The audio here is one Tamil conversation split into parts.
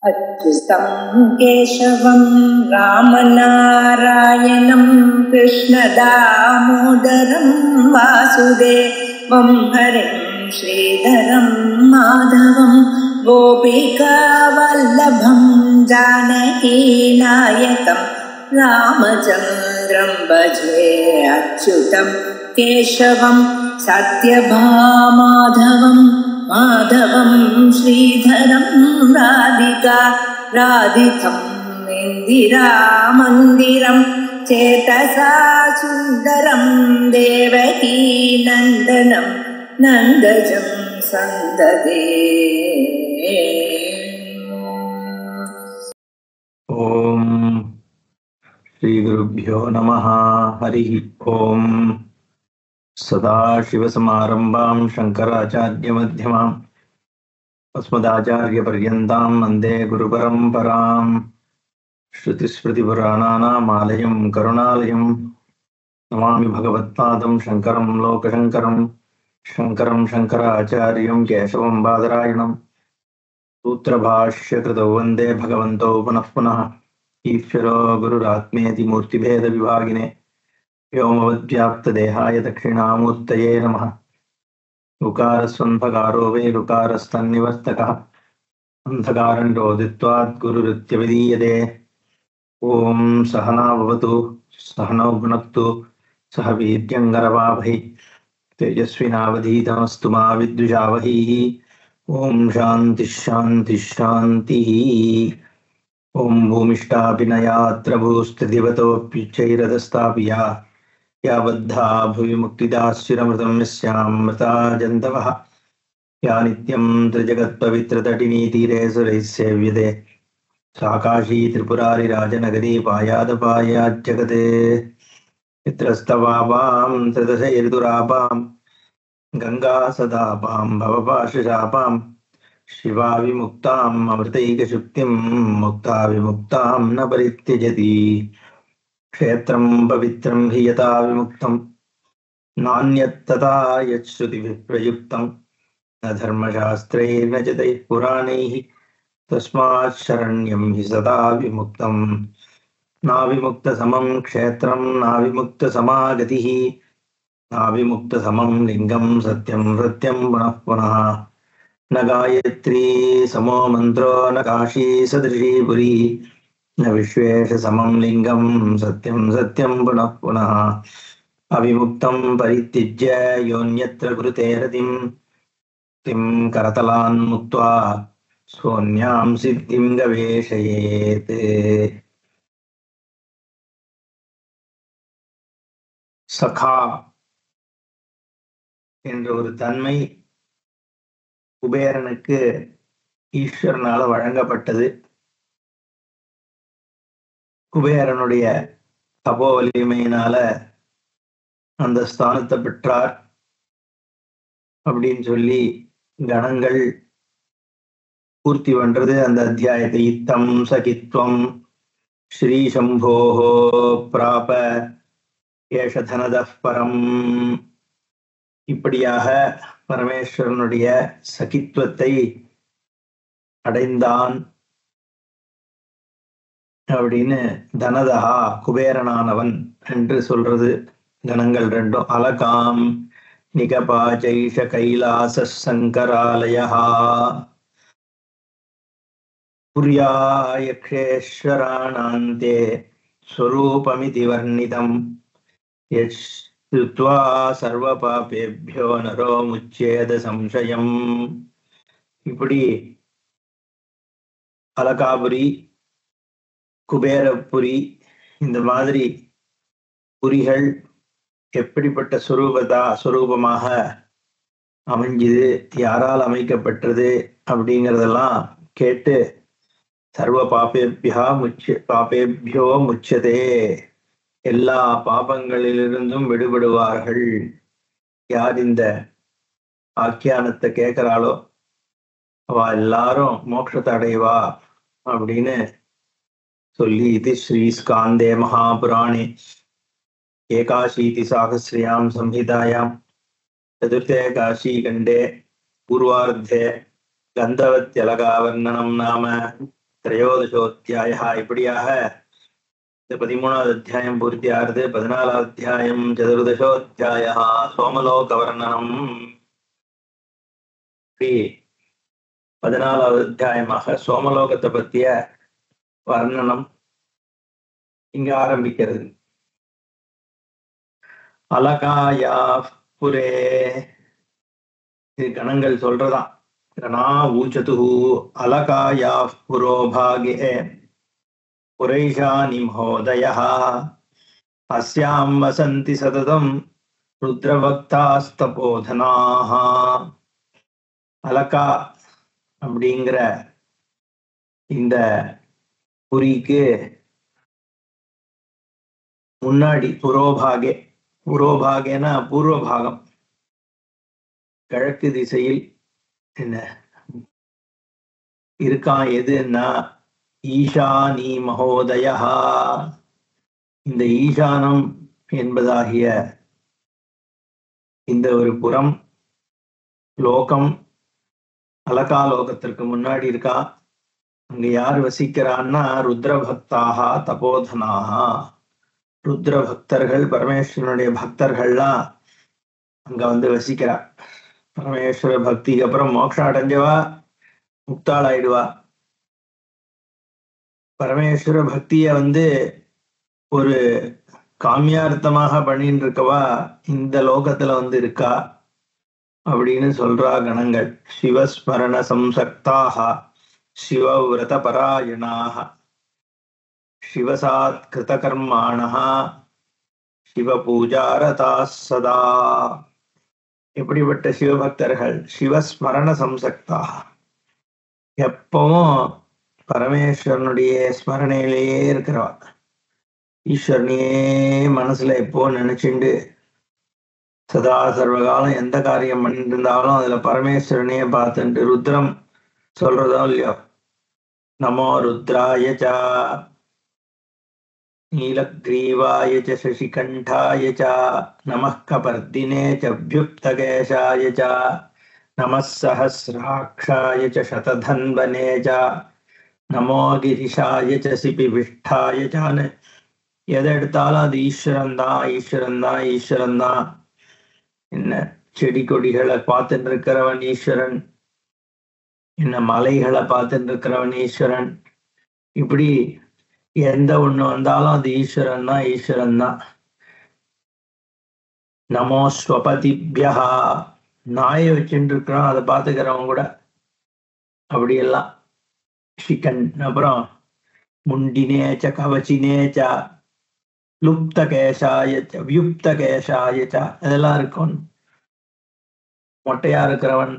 अच्युतं केशवं रामनारायणं कृष्णदामोदरं वासुदेवं हरिं श्रीधरं माधवं गोपिकावल्लभं जानकीनायकं रामचन्द्रं भजे। अच्युतं केशवं सत्यभामाधवं माधवं श्रीधरं राधितं इन्दिरामन्दिरं चेतसा सुन्दरं देवकी नन्दनं नन्दजं सन्ददे। ओम श्री गुरुभ्यो नमः। हरि ओम। सदाशिवसमारम्भां शंकराचार्यमध्यमाम् अस्मदाचार्यपर्यन्तां वन्दे गुरुपरम्परां। श्रुतिस्मृतिपुराणानामालयं करुणालयं नमामि भगवत्पादं शङ्करं लोकशङ्करं शङ्करं शङ्कराचार्यं केशवं बादरायणं सूत्रभाष्यकृतौ वन्दे भगवन्तौ पुनः पुनः। ईश्वरो गुरुरात्मेति मूर्तिभेदविभागिने व्योमवद्व्याप्तदेहाय दक्षिणामूर्तये नमः। उकारस्वन्धकारो वै ऋकारस्तन्निवर्तकः अन्धकारं रोदित्वात् गुरुरित्यभिधीयते। ॐ सहना भवतु सहनौ भुनक्तु सह वीर्यङ्करवावहै तेजस्विनावधीतमस्तु मा विद्विषावहैः। ॐ शान्तिः शान्तिः शान्तिः। ॐ भूमिष्ठाभिनयात्र भूस्थितिवतोऽप्युच्चैरधस्तापि या बद्धा भुवि मुक्तिदाश्चिरमृतं यस्यामृता जन्तवः या नित्यं त्रिजगत्पवित्रतटिनी तीरे सुरैः सेव्यते सा काशी त्रिपुरारिराजनगरी पायादपायाज्जगते। पित्रस्तवापां त्रिदशैर्दुरापां गङ्गा सदापां भवपाशशापां शिवा विमुक्ताम् अमृतैकशुक्तिं मुक्ता विमुक्तां न परित्यजति। क्षेत्रं पवित्रं हि यथा विमुक्तं नान्यत्तथा यच्छ्रुतिभिः प्रयुक्तं न धर्मशास्त्रैर्न च तैः पुराणैः तस्मात् शरण्यं हि सदा विमुक्तं। नाविमुक्तसमं क्षेत्रं नाविमुक्तसमागतिः नाविमुक्तसमं लिङ्गं सत्यं सत्यं पुनः पुनः। न गायत्री समो मन्त्रो न काशी सदृशी पुरी न विश्वेशसमं लिङ्गं सत्यं सत्यं पुनः पुनः। अविमुक्तं परित्यज्य योऽन्यत्र कुरुते रतिं तिं करतलान् मुक्त्वा सोऽन्यां सिद्धिं गवेषयेत्। சகா என்ற ஒரு தன்மை குபேரனுக்கு ஈஸ்வரனால வழங்கப்பட்டது. குபேரனுடைய தபோ வலிமையினால அந்த ஸ்தானத்தை பெற்றார் அப்படின்னு சொல்லி கணங்கள் பூர்த்தி பண்றது அந்த அத்தியாயத்தை. இத்தம் சகித்வம் ஸ்ரீ சம்போஹோ பிராப ஏஷ தனதः பரம். இப்படியாக பரமேஸ்வரனுடைய சகித்துவத்தை அடைந்தான் அப்படின்னு தனதா குபேரனானவன் என்று சொல்றது கணங்கள் ரெண்டும். அலகாம் நிகபாச்சைஷ கைலாச சங்கராலயா புர்யாயக்ஷேஸ்வராணாந்தே ஸ்வரூபமிதி வர்ணிதம் யத்வா சர்வ பாபேபியோ நரோ முச்சேத சம்சயம். இப்படி அலகாபுரி குபேரபுரி இந்த மாதிரி புரிகள் எப்படிப்பட்ட சுரூபமாக அமைஞ்சுது, யாரால் அமைக்கப்பட்டது அப்படிங்கிறதெல்லாம் கேட்டு சர்வ பாபேபியோ முச்சதே, எல்லா பாபங்களிலிருந்தும் விடுபடுவார்கள். யார் இந்த ஆக்கியானத்தை கேட்கிறாளோ அவ எல்லாரும் மோட்சத்தை அடைவா அப்படின்னு சொல்லி இது ஸ்ரீ ஸ்காந்தே மகாபுராணே एकाशीतिसाहस्र्यां संहितायां चतुर्थे काशीखण्डे पूर्वार्धे गन्धवत्यलकावर्णनं नाम திரையோதசோத்தியாயா. இப்படியாக இந்த 13வது அத்தியாயம் பூர்த்தி ஆறுது. 14வது அத்தியாயம் சதுர்தசோத்தியாயா சோமலோக வர்ணனம். இப்படி 14வது அத்தியாயமாக சோமலோகத்தை பற்றிய வர்ணனம் இங்க ஆரம்பிக்கிறது. அலகாயா புரே, இது கணங்கள் சொல்றதான். கணா ஊச்சது அலகாயா புரோபாகே புரைஷானி மஹோதயः அஸ்யாம் வசந்தி சததம் ருத்ரபக்தாஸ்தபோதனாः. அலகா அப்படிங்கிற இந்த புரிக்கு முன்னாடி புரோபாகே, புரோபாகேனா பூர்வ பாகம், கிழக்கு திசையில் என்ன இருக்கான் எதுன்னா ஈசானி மகோதயா. இந்த ஈசானம் என்பதாகிய இந்த ஒரு புறம் லோகம், அலகாலோகத்திற்கு முன்னாடி இருக்கா. அங்க யார் வசிக்கிறான்னா ருத்ர பக்தாக தபோதனாக. ருத்ர பக்தர்கள், பரமேஸ்வரனுடைய பக்தர்கள்லாம் அங்க வந்து வசிக்கிறா. பரமேஸ்வர பக்திக்கு அப்புறம் மோட்சம் அடைஞ்சவா முக்தாள் ஆயிடுவா. பரமேஸ்வர பக்திய வந்து ஒரு காமியார்த்தமாக பண்ணிட்டு இருக்கவா இந்த லோகத்துல வந்து இருக்கா அப்படின்னு சொல்றா கணங்கள். சிவஸ்மரண சம்சக்தாக சிவவிரத பராயணாக சிவசாத் கிருத கர்மாணஹ சிவபூஜாரதா சதா. எப்படிப்பட்ட சிவபக்தர்கள்? சிவஸ்மரண சம்சக்தாக, எப்பவும் பரமேஸ்வரனுடைய ஸ்மரணையிலேயே இருக்கிறவா. ஈஸ்வரனையே மனசுல எப்போ நினைச்சுண்டு சதா சர்வகாலம் எந்த காரியம் பண்ணிட்டு இருந்தாலும் அதுல பரமேஸ்வரனையே பார்த்துட்டு ருத்ரம் சொல்றதோ இல்லையோ, நமோ ருத்ராய ச நீலக்ரீவாய ச சசிகண்டாய ச நமः கபர்தினே ச அப்யுக்தகேசாய ச நமः சஹஸ்ராக்ஷாய ச சததன்வனே ச நமோ கிரிஷாய ச சிபிவிஷ்டாய சன்னு எதை எடுத்தாலும் அது ஈஸ்வரன் தான், ஈஸ்வரன் தான், ஈஸ்வரன் தான். என்ன செடி கொடிகளை பார்த்துட்டு இருக்கிறவன் ஈஸ்வரன், என்ன மலைகளை பார்த்துட்டு இருக்கிறவன் ஈஸ்வரன். இப்படி எந்த ஒண்ணு வந்தாலும் அது ஈஸ்வரன் தான், ஈஸ்வரன் தான். நமோ ஸ்வபதிபியா, நாயை வச்சுட்டு இருக்கிறோம் அதை பார்த்துக்கிறவன் கூட அப்படியெல்லாம் சிக்கன். அப்புறம் முண்டினேச்ச கவச்சினேச்ச லுப்த கேசாயச்ச வியுப்த கேசாயச்ச இதெல்லாம் இருக்கும். மொட்டையா இருக்கிறவன்,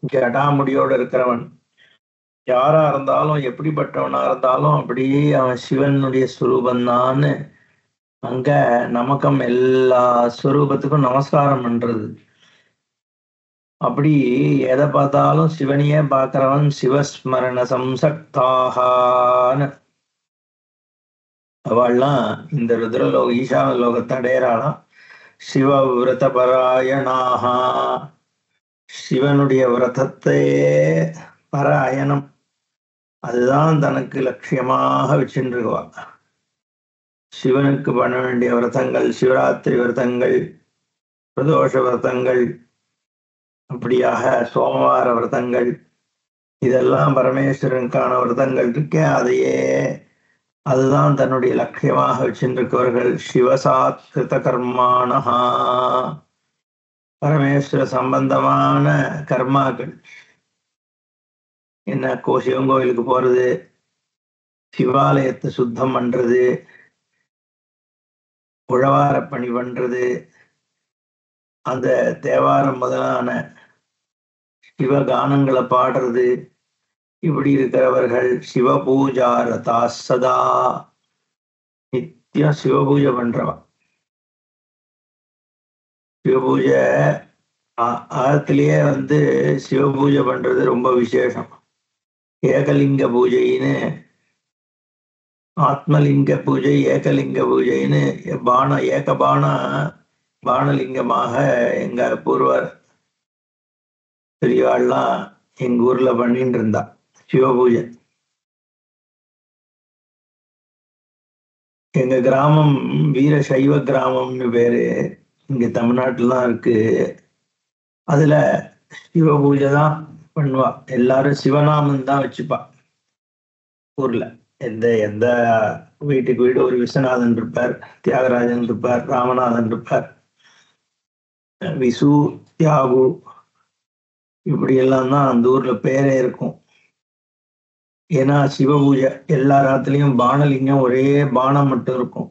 ஜடாமுடியோட இருக்கிறவன், யாரா இருந்தாலும் எப்படிப்பட்டவனா இருந்தாலும் அப்படியே அவன் சிவனுடைய ஸ்வரூபந்தான்னு அங்க நமக்கும் எல்லா ஸ்வரூபத்துக்கும் நமஸ்காரம் பண்றது. அப்படி எதை பார்த்தாலும் சிவனையே பார்க்கிறவன் சிவஸ்மரண சம்சக்தாகான்னு அவள்லாம் இந்த ருத்ரலோக ஈசான லோகத்தை அடையறாளாம். சிவவிரத பராயணாக, சிவனுடைய விரதத்தையே பராயணம் அதுதான் தனக்கு லட்சியமாக வச்சுருவா. சிவனுக்கு பண்ண வேண்டிய விரதங்கள், சிவராத்திரி விரதங்கள், பிரதோஷ விரதங்கள், அப்படியாக சோமவார விரதங்கள், இதெல்லாம் பரமேஸ்வரனுக்கான விரதங்கள் இருக்கே, அதையே அதுதான் தன்னுடைய லட்சியமாக வச்சிருக்கவர்கள். சிவசாத் கிருத கர்மாணஹா, பரமேஸ்வர சம்பந்தமான கர்மாக்கள் என்ன, சிவன் கோயிலுக்கு போறது, சிவாலயத்தை சுத்தம் பண்றது, உழவார பணி பண்றது, அந்த தேவாரம் முதலான சிவகானங்களை பாடுறது, இப்படி இருக்கிறவர்கள் சிவபூஜாரதா சதா, நித்தியம் சிவபூஜை பண்றவா. சிவபூஜை ஆகத்திலேயே வந்து சிவபூஜை பண்றது ரொம்ப விசேஷம். ஏகலிங்க பூஜைன்னு, ஆத்மலிங்க பூஜை, ஏகலிங்க பூஜைன்னு பானலிங்கமாக எங்க பூர்வர் பெரியவாள்லாம் எங்க ஊர்ல பண்ணிட்டு இருந்தா சிவபூஜை. எங்க கிராமம் வீர சைவ கிராமம்னு பேரு. இங்க தமிழ்நாட்டுல தான் இருக்கு. அதுல சிவ பூஜை தான் பண்ணுவா. எல்லாரும் சிவநாமம் தான் வச்சுப்பா. ஊர்ல எந்த எந்த வீட்டுக்கு வீடு ஒரு விஸ்வநாதன் இருப்பார், தியாகராஜன் இருப்பார், ராமநாதன் இருப்பார், விசு, தியாகு, இப்படி எல்லாம் தான் அந்த ஊர்ல பேரே இருக்கும். ஏன்னா சிவ பூஜை எல்லா ராத்திலையும் பானலிங்கம் ஒரே பானம் மட்டும் இருக்கும்.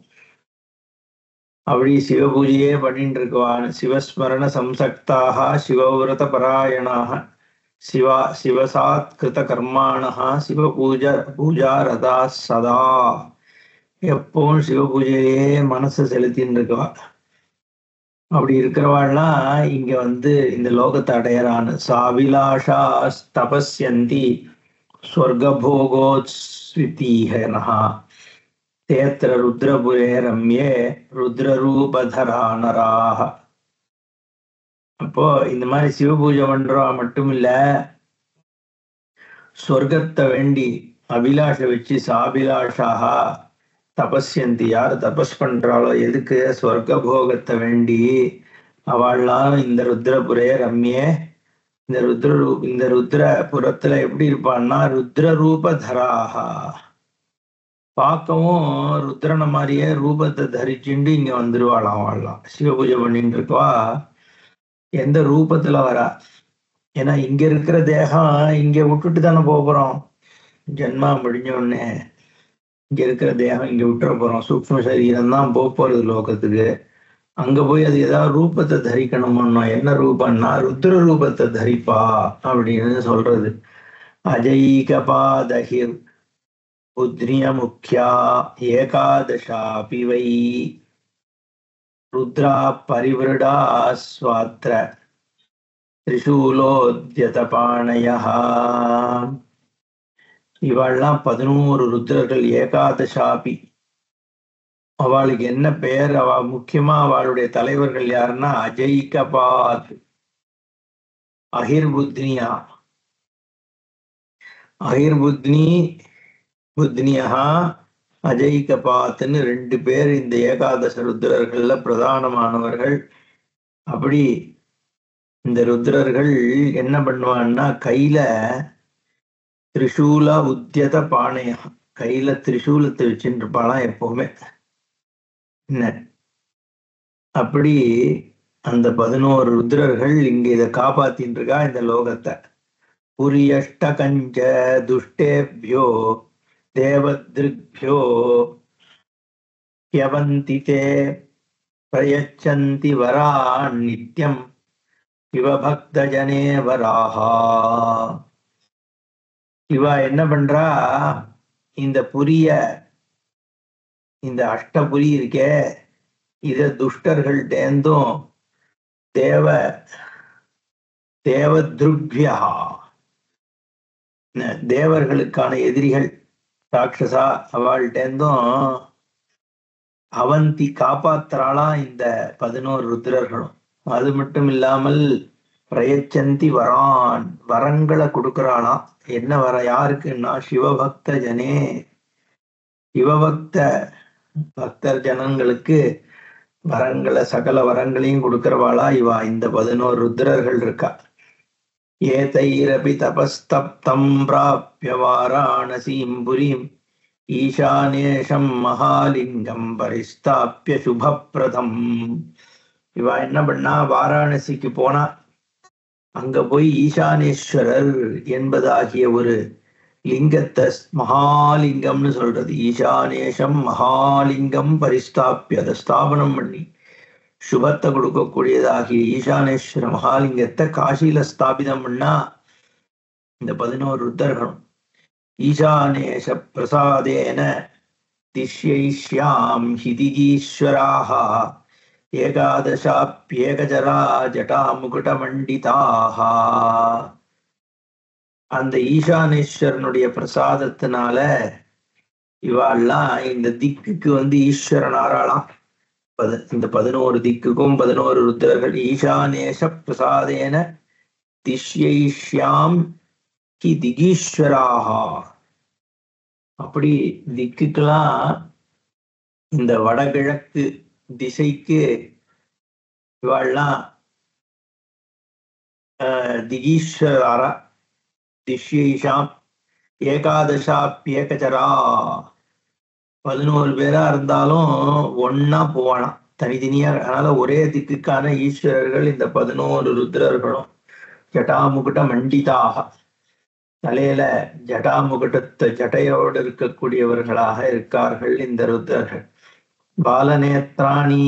அப்படி சிவ பூஜையே பண்ணிட்டு இருக்குவான். சிவஸ்மரண சம்சக்தாக சிவவிரத பராயணாக சிவசாத் கிருத கர்மாணா சிவ பூஜா ரதா சதா. எப்பவும் சிவ பூஜையிலேயே மனசை செலுத்தின்னு இருக்கவா. அப்படி இருக்கிறவாள்லாம் இங்க இந்த லோகத்தை அடையறான்னு. சாபிலாஷா தபஸ்யந்தி ஸ்வர்கபோகோத்ஸ்விதீஹனஹா தேத்திர ருத்ரபுரே ரம்யே ருத்ரரூபதரா நராக. அப்போ இந்த மாதிரி சிவ பூஜை பண்றவா மட்டும் இல்ல, சொர்க்கத்தை வேண்டி அபிலாஷ வச்சு சாபிலாஷாக தபஸ்யந்தி, யாரு தபஸ் பண்றாளோ எதுக்கு, சொர்க்க போகத்தை வேண்டி அவள்லாம் இந்த ருத்ரபுரே ரம்யே, இந்த ருத்ரபுரத்துல எப்படி இருப்பான்னா ருத்ர ரூபதராகா, பார்க்கவும் ருத்ரனை மாதிரியே ரூபத்தை தரிச்சுண்டு இங்க வந்துருவாளாம். வாழலாம் சிவ பூஜை பண்ணிட்டு இருக்கவா. எந்த ரூபத்துல வரா? ஏன்னா இங்க இருக்கிற தேகம் இங்க விட்டுட்டு தானே போறோம். ஜென்மா முடிஞ்ச உடனே இங்க இருக்கிற தேகம் இங்க விட்டுற போறோம். சூக்ஷ்ம சரீரம் தான் போறது லோகத்துக்கு. அங்க போய் அது ஏதாவது ரூபத்தை தரிக்கணும்னா என்ன ரூபம்னா ருத்ர ரூபத்தை தரிப்பா அப்படின்னு சொல்றது. அஜைகபாதஹிர் புத்ரிய முக்கியா ஏகாதசாபி வை ருத்ரா பரிவிருடா ஸ்வாத்ர திரிசூலோத்யத பாணயா. இவாள்லாம் 11 ருத்ரர்கள். ஏகாதசாபி, அவளுக்கு என்ன பெயர்? முக்கியமா அவளுடைய தலைவர்கள் யாருன்னா அஜைகபாத், அஹிர்புத்னியா, புத்னியா, அஜைகபாத்னு 2 பேர் இந்த ஏகாதச ருத்ரர்கள்ல பிரதானமானவர்கள். அப்படி இந்த ருத்ரர்கள் என்ன பண்ணுவான்னா கையில திரிசூல உத்தியத பானையா, கையில திரிசூலத்தை வச்சுட்டு இருப்பாளாம் எப்பவுமே. என்ன அப்படி அந்த 11 ருத்ரர்கள் இங்க இதை காப்பாத்தின்னு இருக்கா இந்த லோகத்தை. புரியஷ்ட கஞ்ச துஷ்டேபியோ தேவத்ருக்யோ யவந்திதே பிரயச்சந்தி வரா நித்யம் இவபக்த ஜனே வராஹா. இவ என்ன பண்றா, இந்த புரிய, இந்த அஷ்டபுரி இருக்கே, இத துஷ்டர்கள்டேந்தும் தேவத்ருக்யா, தேவர்களுக்கான எதிரிகள் ராட்சசா, அவள்டேந்தும் அவந்தி காப்பாத்துறாளாம் இந்த 11 ருத்ரர்களும். அது மட்டும் இல்லாமல் பிரயச்சந்தி வரான், வரங்களை கொடுக்கறாளாம். என்ன வர யாருக்குன்னா சிவபக்த ஜனே, பக்தர் ஜனங்களுக்கு வரங்களை, சகல வரங்களையும் கொடுக்கிறவாளா இவா இந்த 11 ருத்ரர்கள் இருக்கா. ஏதைரபி தபஸ்தப்தம் பிராப்ய வாராணசீம் புரீம் ஈசானேஷம் மகாலிங்கம் பரிஸ்தாப்ய சுபப்ரதம். இவா என்ன பண்ணா, வாராணசிக்கு போனா அங்க போய் ஈசானேஸ்வரர் என்பதாகிய ஒரு லிங்கத்தை, மகாலிங்கம்னு சொல்றது, ஈசானேஷம் மகாலிங்கம் பரிஸ்தாப்பிய, அதை ஸ்தாபனம் பண்ணி சுபத்தை கொடுக்கக்கூடியதாகிய ஈசானேஸ்வர மகாலிங்கத்தை காசியில ஸ்தாபிதம் பண்ணா இந்த 11 ருத்தர்களும். ஈசானேஷ பிரசாதேன திஷ்யைஷ்யாம் ஹிதிகீஸ்வராக ஏகாதசாப்யேகஜரா ஜடா முகுடமண்டிதாக. அந்த ஈசானேஸ்வரனுடைய பிரசாதத்தினால இவாள்லாம் இந்த திக்குக்கு ஈஸ்வரன் ஆறாளாம். இந்த 11 திக்குக்கும் 11 ருத்ரர்கள். ஈசானேஷ பிரசாதேன திஷ்யைஷ்யாம் ஹி திகீஸ்வராக. அப்படி திக்குக்கெல்லாம் இந்த வடகிழக்கு திசைக்கு இவாள்லாம் திகீஸ்வர திஷ்யைஷாம் ஏகாதசாப்யேகச்சரா 11 பேரா இருந்தாலும் ஒன்னா போவானாம், தனித்தனியா. அதனால ஒரே திக்குக்கான ஈஸ்வரர்கள் இந்த 11 ருத்ரர்களும் ஜட்டாமுகுட்ட மண்டிதாக, தலையில ஜட்டாமுகுட்டத்தை ஜட்டையோடு இருக்கக்கூடியவர்களாக இருக்கார்கள் இந்த ருத்ரர்கள். பாலநேத்ராணி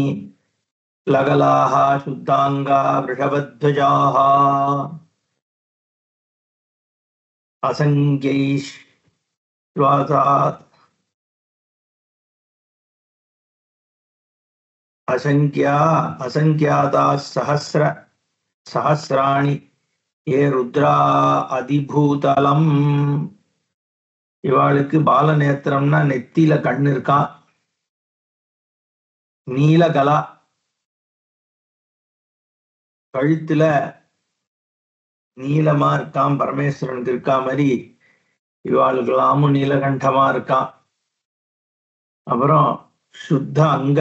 லகலாக சுத்தாங்கா ரிஷபத்வஜாக அசங்கியைஸ்வாசாத் அசங்கியாதா சஹஸ்ராணி ஏ ருத்ரா அதிபூதலம். இவாளுக்கு பாலநேத்திரம்னா நெத்தியில கண்ணு இருக்கான், நீலகலா கழுத்துல நீலமா இருக்கான், பரமேஸ்வரனுக்கு இருக்கா மாதிரி இவாளுக்கெல்லாமும் நீலகண்டமா இருக்கான். அப்புறம் சுத்த அங்க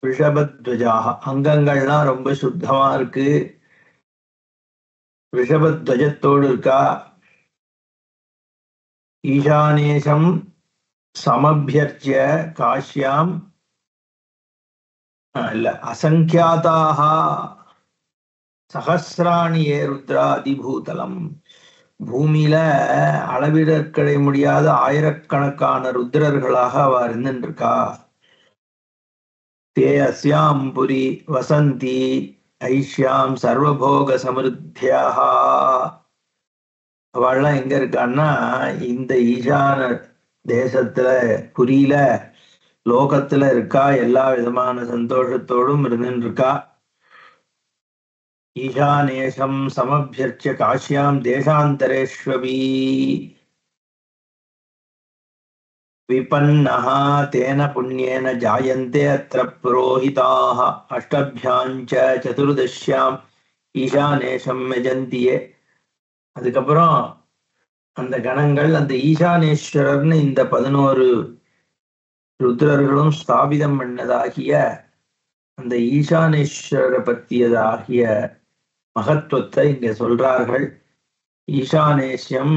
ரிஷபத்வஜாக, அங்கங்கள்லாம் ரொம்ப சுத்தமா இருக்கு, ரிஷபத்வஜத்தோடு இருக்கா. ஈசானேஷம் சமபியர்ச்சிய காஷ்யாம் இல்ல அசங்கியாதாக சஹஸ்ராணி ஏ ருத்ரா அதிபூதலம். பூமியில அளவிடற்கடை முடியாத ஆயிரக்கணக்கான ருத்ரர்களாக அவ இருந்துருக்கா. தே அஸ்யாம் புரி வசந்தி ஐஷ்யாம் சர்வபோக சமிருத்தியாக. அவள்லாம் எங்க இருக்கான்னா இந்த ஈசான தேசத்துல புரியில லோகத்துல இருக்கா, எல்லா விதமான சந்தோஷத்தோடும் இருந்துருக்கா. ஈசானேஷம் சமபியர்ச்சிய காஷ்யாம் தேசாந்தரேஷ்வபி விபன்னஹ தேன புண்ணியேன ஜாயந்தே அத்ர புரோஹிதாஹ அஷ்டபியாஞ்ச சதுர்தஷ்யாம் ஈசானேஷம் யஜந்தியே. அதுக்கப்புறம் அந்த கணங்கள் அந்த ஈசானேஸ்வரர்னு இந்த 11 ருத்ரர்களும் ஸ்தாபிதம் பண்ணதாகிய அந்த ஈசானேஸ்வரரை பற்றியதாகிய மகத்துவத்தை இங்க சொல்றார்கள். ஈசானேஷ்யம்,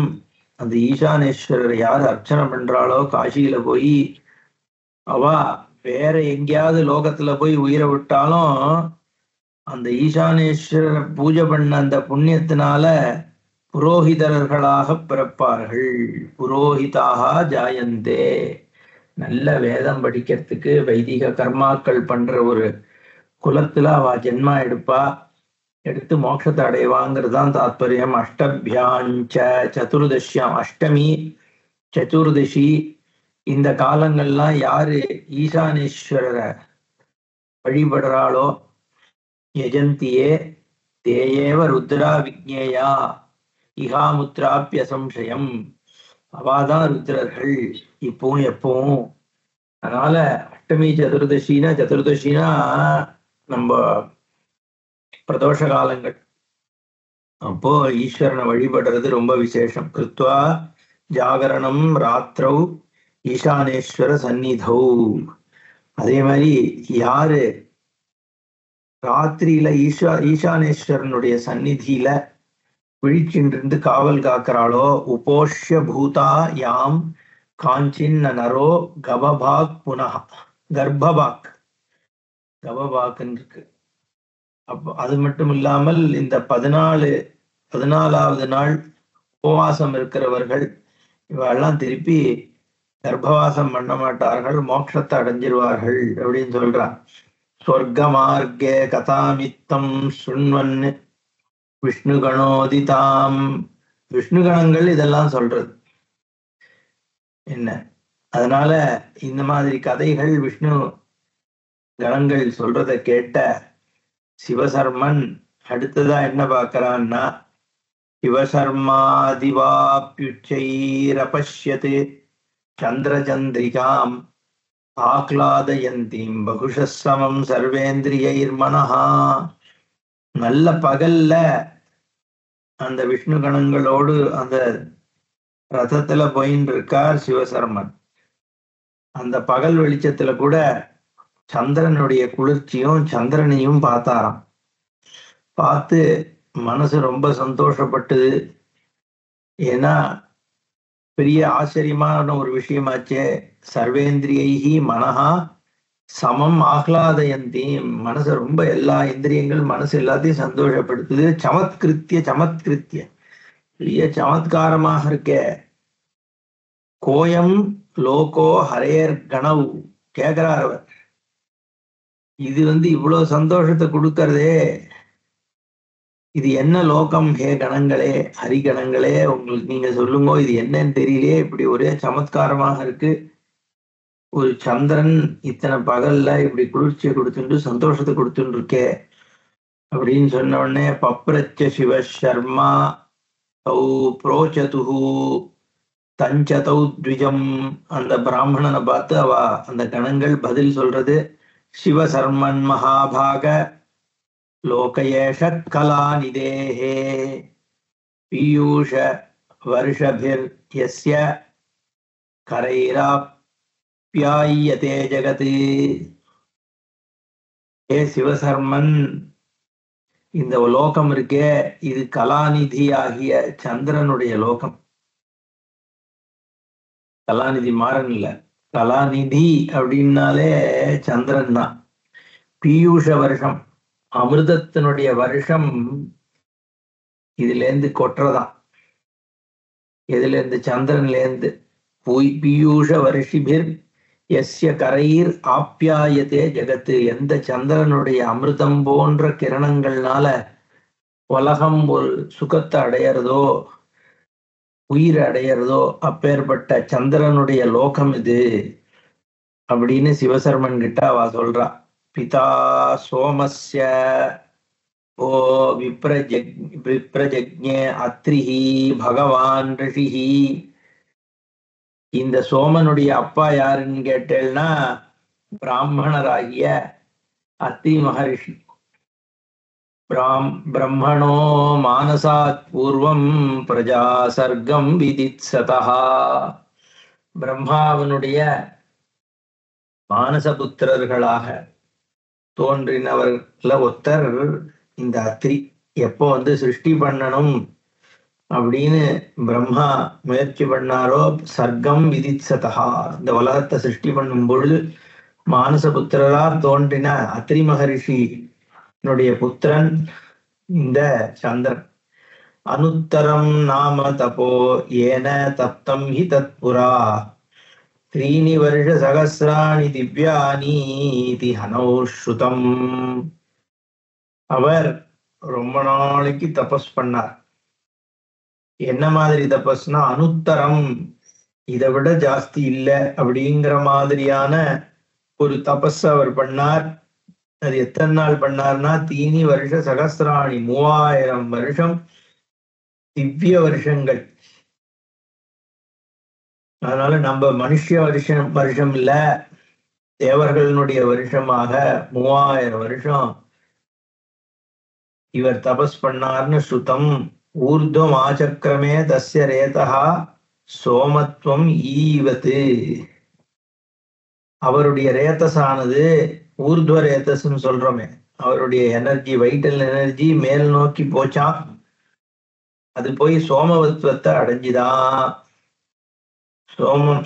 அந்த ஈசானேஸ்வரர் யார் அர்ச்சனை பண்றாளோ காசியில போய், அவ வேற எங்கேயாவது லோகத்துல போய் உயிரை விட்டாலும் அந்த ஈசானேஸ்வரரை பூஜை பண்ண அந்த புண்ணியத்தினால புரோஹிதர்களாக பிறப்பார்கள். புரோஹிதாக ஜாயந்தே, நல்ல வேதம் படிக்கிறதுக்கு வைதிக கர்மாக்கள் பண்ற ஒரு குலத்துல அவ ஜென்மா எடுப்பா, எடுத்து மோட்சத்தை அடைவாங்கிறதுதான் தாத்பரியம். அஷ்டபியாஞ்ச சதுர்தஷ்யாம், அஷ்டமி சதுர்தசி இந்த காலங்கள்லாம் யாரு ஈசானேஸ்வரரை வழிபடுறாளோ யஜந்தியே தேயேவ ருத்ரா விக்னேயா இகாமுத்ராப்பிய சம்சயம். அவாதான் ருத்ரர்கள் இப்பவும் எப்பவும். அதனால அஷ்டமி சதுர்தசினா நம்ம பிரதோஷ காலங்கள், அப்போ ஈஸ்வரனை வழிபடுறது ரொம்ப விசேஷம். கிருத்வா ஜாகரணம் ராத்திரௌ ஈசானேஸ்வர சந்நிதௌ. அதே மாதிரி யாரு ராத்திரியில ஈசானேஸ்வரனுடைய சந்நிதியில விழிச்சின்றிருந்து காவல் காக்கிறாளோ, உபோஷ்ய பூதா யாம் காஞ்சின் நரோ கபபாக் புனः, கர்ப்பபாக் கபபாக்குன்னு இருக்கு. அப்போ அது மட்டும் இல்லாமல் இந்த 14வது நாள் உபவாசம் இருக்கிறவர்கள் இவெல்லாம் திருப்பி கர்ப்பவாசம் பண்ண மாட்டார்கள், மோட்சத்தை அடைஞ்சிருவார்கள் அப்படின்னு சொல்றான். ஸ்வர்க மார்க்கே கதாமித்தம் சுண்வன் விஷ்ணு கணோதிதாம். விஷ்ணு கணங்கள் இதெல்லாம் சொல்றது என்ன. அதனால இந்த மாதிரி கதைகள் விஷ்ணு கணங்கள் சொல்றதை கேட்ட சிவசர்மன் அடுத்ததா என்ன பார்க்கிறான்னா, சிவசர்மாதிவாப்யுச்சைரபஷ்யத் சந்திரச்சந்திரிகாம் ஆக்லாதயந்தீம் பகுஷமம் சர்வேந்திரியைர்மனஹா. நல்ல பகல்ல அந்த விஷ்ணு கணங்களோடு அந்த ரதத்துல போயின்னு இருக்கார் சிவசர்மன். அந்த பகல் வெளிச்சத்துல கூட சந்திரனுடைய குளிர்ச்சியும் சந்திரனையும் பார்த்தாராம். பார்த்து மனசு ரொம்ப சந்தோஷப்பட்டது. ஏன்னா பெரிய ஆச்சரியமான ஒரு விஷயமாச்சே. சர்வேந்திரியைஹி மனஹா சமம் ஆஹ்லாதயந்தி. மனசு ரொம்ப எல்லா இந்திரியங்கள் மனசு எல்லாத்தையும் சந்தோஷப்படுத்துது. சமத்கிருத்திய பெரிய சமத்காரமாக இருக்க. கோயம் லோகோ ஹரேர் கணவு கேக்குறார் அவர். இது இவ்வளவு சந்தோஷத்தை கொடுக்கறதே, இது என்ன லோகம் ஹே கணங்களே, ஹரிகணங்களே, உங்களுக்கு நீங்க சொல்லுங்க, இது என்னன்னு தெரியலையே, இப்படி ஒரே சமத்காரமாக இருக்கு. ஒரு சந்திரன் இத்தனை பகல்ல இப்படி குளிர்ச்சியை கொடுத்துட்டு சந்தோஷத்தை கொடுத்துட்டு இருக்கே அப்படின்னு சொன்ன உடனே பப்ரச்ச சிவ சர்மா தௌ புரோச்சதுஹு தஞ்சதௌ த்விஜம். அந்த பிராமணனை பார்த்து அந்த கணங்கள் பதில் சொல்றது, சிவசர்மன் மகாபாக லோகயேஷ கலாநிதேஹே பீயூஷ வருஷபிர் யஸ்ய கரைராப்யாயதே ஜகத். ஏ சிவசர்மன், இந்த லோகம் இருக்கே இது கலாநிதி ஆகிய சந்திரனுடைய லோகம். கலாநிதி மாறன் இல்ல, கலாநிதி அப்படின்னாலே சந்திரன் தான். பீயூஷ வருஷம், அமிர்தத்தினுடைய வருஷம் இதுல இருந்து கொட்டுறதான். எதுல இருந்து? சந்திரன்ல இருந்து. பீயூஷ வருஷிபிர் யஸ்ய கரைர் ஆப்யாயதே ஜகத்து. எந்த சந்திரனுடைய அமிர்தம் போன்ற கிரணங்கள்னால உலகம் ஒரு சுகத்தை அடையிறதோ, உயிர் அடையிறதோ, அப்பேற்பட்ட சந்திரனுடைய லோகம் இது அப்படின்னு சிவசர்மன் கிட்ட அவ சொல்றா. பிதா சோமஸ்ய ஓ விப்ரஜக்ஞே அத்ரிஹி பகவான் ரிஷிஹி. இந்த சோமனுடைய அப்பா யாருன்னு கேட்டேன்னா பிராமணராகிய அத்ரி மகரிஷி. பிரம்மணோ மானசாத் பூர்வம் பிரஜா சர்க்கம் விதித்சதா. பிரம்மாவனுடைய மானசபுத்திரர்களாக தோன்றினவர்கள ஒருத்தர் இந்த அத்ரி. எப்போ சிருஷ்டி பண்ணணும் அப்படின்னு பிரம்மா முயற்சி பண்ணாரோ, சர்க்கம் விதித்சதா, இந்த உலகத்தை சிருஷ்டி பண்ணும் பொழுது மானசபுத்திரரா தோன்றின அத்ரி மகரிஷினுடைய புத்திரன் இந்த சந்திரன். அனுத்தரம் நாம தபோ ஏன தப்தம் ஹி தத்புரா த்ரீணி வருஷ சகசிராணி திவ்யானி ஹனௌஸ்ருதம். அவர் ரொம்ப நாளைக்கு தபஸ் பண்ணார். என்ன மாதிரி தபஸ்னா, அனுத்தரம், இதை விட ஜாஸ்தி இல்லை அப்படிங்கிற மாதிரியான ஒரு தபஸ் அவர் பண்ணார். அது எத்தனை நாள் பண்ணார்னா, தீனி வருஷ சகசிராணி 3000 வருஷம் திவ்ய வருஷங்கள். அதனால நம்ம மனுஷ வருஷம் இல்ல, தேவர்களுடைய வருஷமாக 3000 வருஷம் இவர் தபஸ் பண்ணார்னு சுத்தம். ஊர்துவம் ஆச்சக்கிரமே தஸ்ய ரேதா சோமத்துவம் ஈவத்து. அவருடைய ரேத்தஸானது ஊர்துவ ரேத்தஸ்ன்னு சொல்றோமே, அவருடைய எனர்ஜி, வைட்டல் எனர்ஜி மேல் நோக்கி போச்சான். அது போய் சோமவத்வத்தை அடைஞ்சுதான்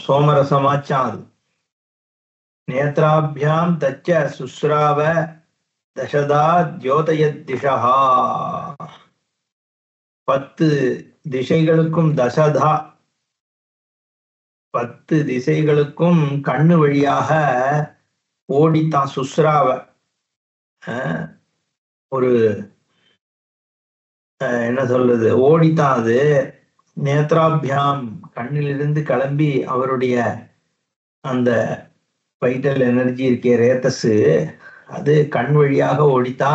சோமரசமாச்சான். அது நேத்ராபியாம் தச்ச சுஸ்ராவ தசதா தியோதயத் திஷா. 10 திசைகளுக்கும் தசதா, 10 திசைகளுக்கும் கண்ணு வழியாக ஓடித்தான். சுஸ்ராவ ஒரு என்ன சொல்றது, ஓடித்தான் அது. நேத்ராபியாம், கண்ணிலிருந்து கிளம்பி அவருடைய அந்த வைட்டல் எனர்ஜி இருக்கே ரேத்தஸ், அது கண் வழியாக ஓடித்தா.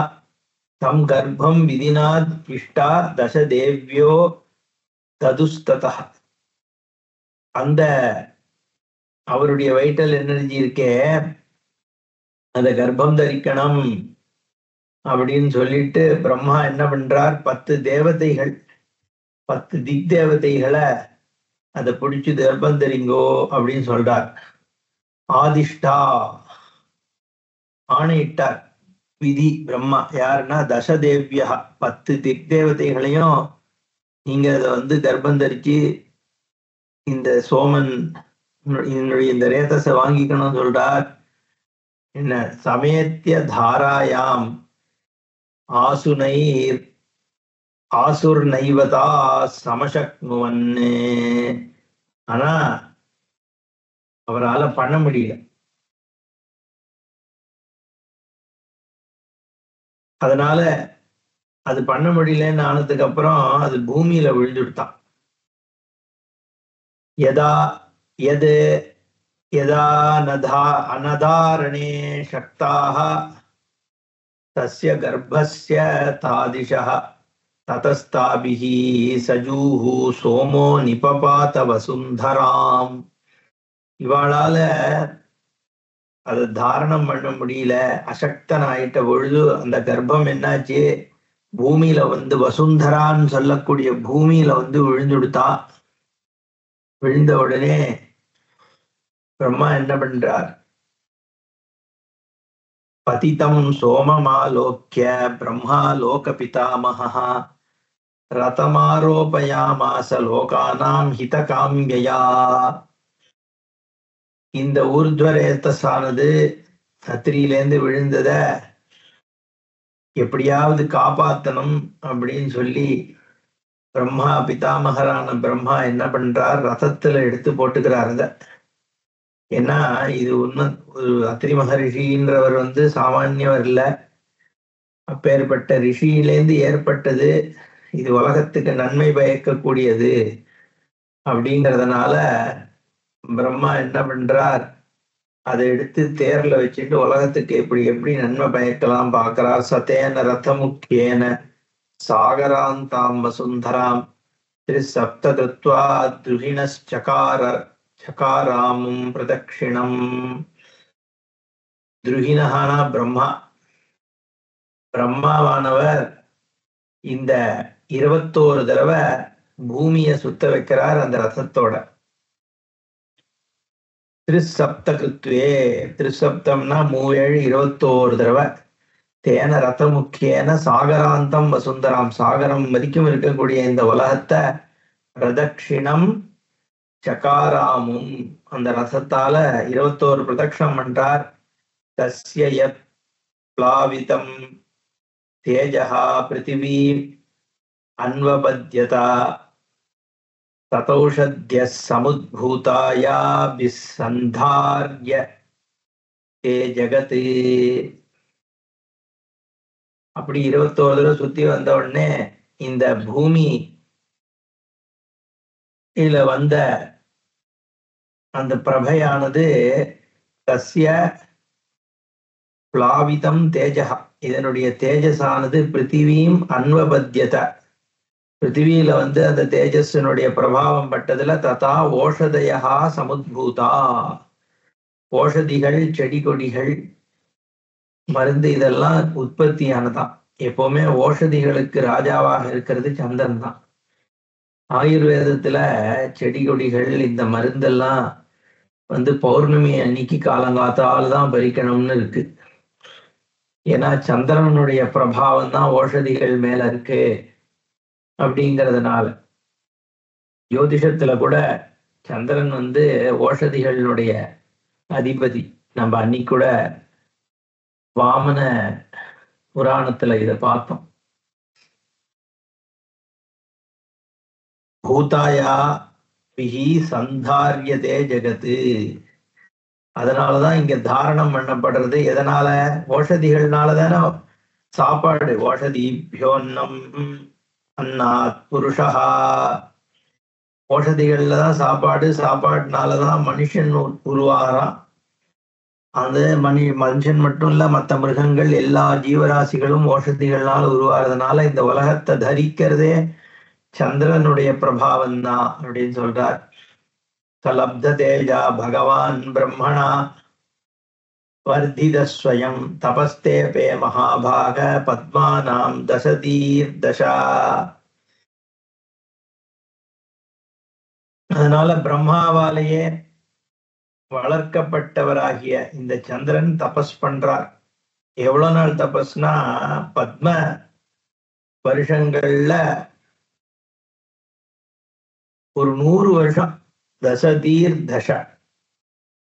தம் கர்ப்பம் விதினாத் இஷ்டா தச தேவ்யோ ததுஸ்ததா. அந்த அவருடைய வைட்டல் எனர்ஜி இருக்கே, அந்த கர்ப்பம் தரிக்கணும் அப்படின்னு சொல்லிட்டு பிரம்மா என்ன பண்றார், 10 தேவதைகள், 10 திக் தேவதைகளை அதை பிடிச்சு கர்ப்பம் தரிங்கோ அப்படின்னு சொல்றார். ஆதிஷ்டா ஆணையிட்டார். விதி பிரம்மா யாருன்னா தசதேவியா 10 திக்தேவதைகளையும் நீங்க அதை கர்ப்பம் தரிச்சு இந்த சோமன் என்னுடைய இந்த ரேதஸை வாங்கிக்கணும்னு சொல்றார். என்ன சமேத்திய தாராயாம் ஆசுனை ஆசுர் நைவதா சமசக்னுவன்னு. ஆனா அவரால் பண்ண முடியல. அதனால அது பண்ண முடியலன்னு ஆனதுக்கு அப்புறம் அது பூமியில விழுந்துடுத்தான். யதா எது யதா நதா அனதாரணே சக்தாக தஸ்ய கர்ப்பஸ்ய தாதிஷः ததஸ்தாபிஹி சஜூஹு சோமோ நிபபாத வசுந்தராம். இவாளால அதை தாரணம் பண்ண முடியல. அசக்தன் ஆயிட்ட பொழுது அந்த கர்ப்பம் என்னாச்சு, பூமியில வசுந்தரான்னு சொல்லக்கூடிய பூமியில விழுந்துடுத்தா. விழுந்த உடனே பிரம்மா என்ன பண்றார், பதிதம் சோமமாலோக்கிய பிரம்மா லோக பிதாமகா ரதமாரோபயாமாச லோகானாம் ஹிதகாம்யயா. இந்த ஊர்த்வரேத்தஸானது சத்திரியிலேருந்து விழுந்தத எப்படியாவது காப்பாத்தணும் அப்படின்னு சொல்லி பிரம்மா பிதாமகரான பிரம்மா என்ன பண்றார், ரதத்துல எடுத்து போட்டுக்கிறார். ஏன்னா இது உண்மை, ஒரு அத்திரி மகரிஷின்றவர் சாமானியவர் இல்ல, அப்பேற்பட்ட ரிஷியிலேருந்து ஏற்பட்டது. இது உலகத்துக்கு நன்மை பயக்கக்கூடியது அப்படிங்கிறதுனால பிரம்மா என்ன பண்றார், அதை எடுத்து தேர்ல வச்சுட்டு உலகத்துக்கு எப்படி எப்படி நன்மை பயக்கலாம் பார்க்கிறார். சதேன ரதமுக்கியேன சாகராந்தாம் வசுந்தராம் திரிசப்த தத்வா துருஹிணச்சகாராமும் பிரதட்சிணம். துருஹினஹானா பிரம்மா. பிரம்மாவானவர் இந்த 21 தடவை பூமியை சுத்த வைக்கிறார் அந்த ரதத்தோட. திரிசப்தகிருத்வே, திரிசப்தம்னா 37 21 தடவை. தேன ரத முக்கியன சாகராந்தம் வசுந்தராம், சாகரம் வரைக்கும் இருக்கக்கூடிய இந்த உலகத்தை பிரதட்சிணம் சகாராமும், அந்த ரசத்தால 21 பிரதட்சணம் பண்றார். தஸ்ய யத் பிளாவிதம் தேஜஹா பிருத்திவி அன்வபத்யதா ததௌஷத்ய சமுத்பூதாயா விசந்தார்ய தே ஜகத். அப்படி 21 தடவை சுத்தி வந்த உடனே இந்த பூமி இதுல அந்த பிரபையானது தஸ்ய பிளாவிதம் தேஜஹா, இதனுடைய தேஜஸானது பிருத்திவியும் அன்வபத்யத, பிருத்திவியில அந்த தேஜஸினுடைய பிரபாவம் பட்டதுல ததா ஓஷதயா சமுத்பூதா, ஓஷதிகள் செடி கொடிகள் மருந்து இதெல்லாம் உற்பத்தியானதான். எப்பவுமே ஓஷதிகளுக்கு ராஜாவாக இருக்கிறது சந்திரன் தான். ஆயுர்வேதத்துல செடி கொடிகள் இந்த மருந்தெல்லாம் பௌர்ணமி அன்னைக்கு காலங்காத்தால தான் பறிக்கணும்னு இருக்கு. ஏன்னா சந்திரனுடைய பிரபாவம் தான் ஓஷதிகள் மேல இருக்கு அப்படிங்கிறதுனால. ஜோதிஷத்துல கூட சந்திரன் ஓஷதிகளுடைய அதிபதி. நம்ம அன்னைக்கு கூட வாமன புராணத்துல இத பார்த்தோம். பூதாயா பிஹி சந்தாரியதே ஜெகத்து. அதனாலதான் இங்க தாரணம் பண்ணப்படுறது. எதனால? ஓஷதிகள்னாலதானே சாப்பாடு. ஓஷதிபியோன்னம் அன்னாத் புருஷா. ஓஷதிகள்ல தான் சாப்பாடு, சாப்பாடுனாலதான் மனுஷன் உருவாகிறான். அந்த மனுஷன் மட்டும் இல்ல, மற்ற மிருகங்கள் எல்லா ஜீவராசிகளும் ஓஷதிகள்னால உருவாகிறதுனால இந்த உலகத்தை தரிக்கிறதே சந்திரனுடைய பிரபாவம் தான் அப்படின்னு சொல்றார். சலப்த தேஜா பகவான் பிரம்மணா வர்திதஸ்வயம் தபஸ்தேபே மகாபாக பத்மானாம் தசதீர்தசா. அதனால பிரம்மாவாலேயே வளர்க்கப்பட்டவராகிய இந்த சந்திரன் தபஸ் பண்றார். எவ்வளவு நாள் தபஸ்னா பத்ம வருஷங்கள்ல ஒரு 100 வருஷம். தசதீர் தச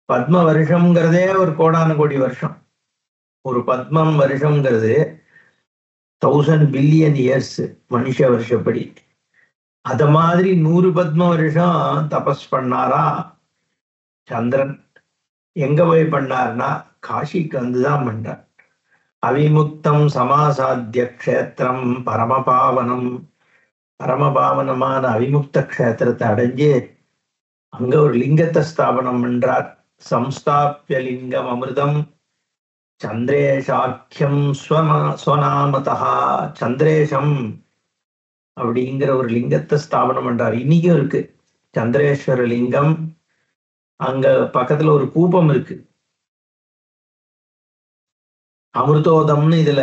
பத்ம வருஷம்ங்கிறதே ஒரு கோடான கோடி வருஷம். ஒரு பத்மம் வருஷம்ங்கிறது 1000 பில்லியன் இயர்ஸ் மனுஷ வருஷப்படி. அத மாதிரி 100 பத்ம வருஷம் தபஸ் பண்ணாரா சந்திரன். எங்க போய் பண்ணார்னா காஷிக்கு வந்துதான் பண்றார். அவிமுக்தம் சமாசாத்திய க்ஷேத்திரம் பரமபாவனம். பரமபாவனமான அவிமுக்த க்ஷேத்திரத்தை அடைஞ்சு அங்க ஒரு லிங்கத்தை ஸ்தாபனம் பண்றார். சம்ஸ்தாபிய லிங்கம் அமிர்தம் சந்திரேஷாக்கியம் ஸ்வநாமதா. சந்திரேஷம் அப்படிங்கிற ஒரு லிங்கத்தை ஸ்தாபனம் பண்றார். இன்னைக்கும் இருக்கு சந்திரேஸ்வர லிங்கம். அங்க பக்கத்துல ஒரு கூப்பம் இருக்கு. அமிர்தோதம்னு இதுல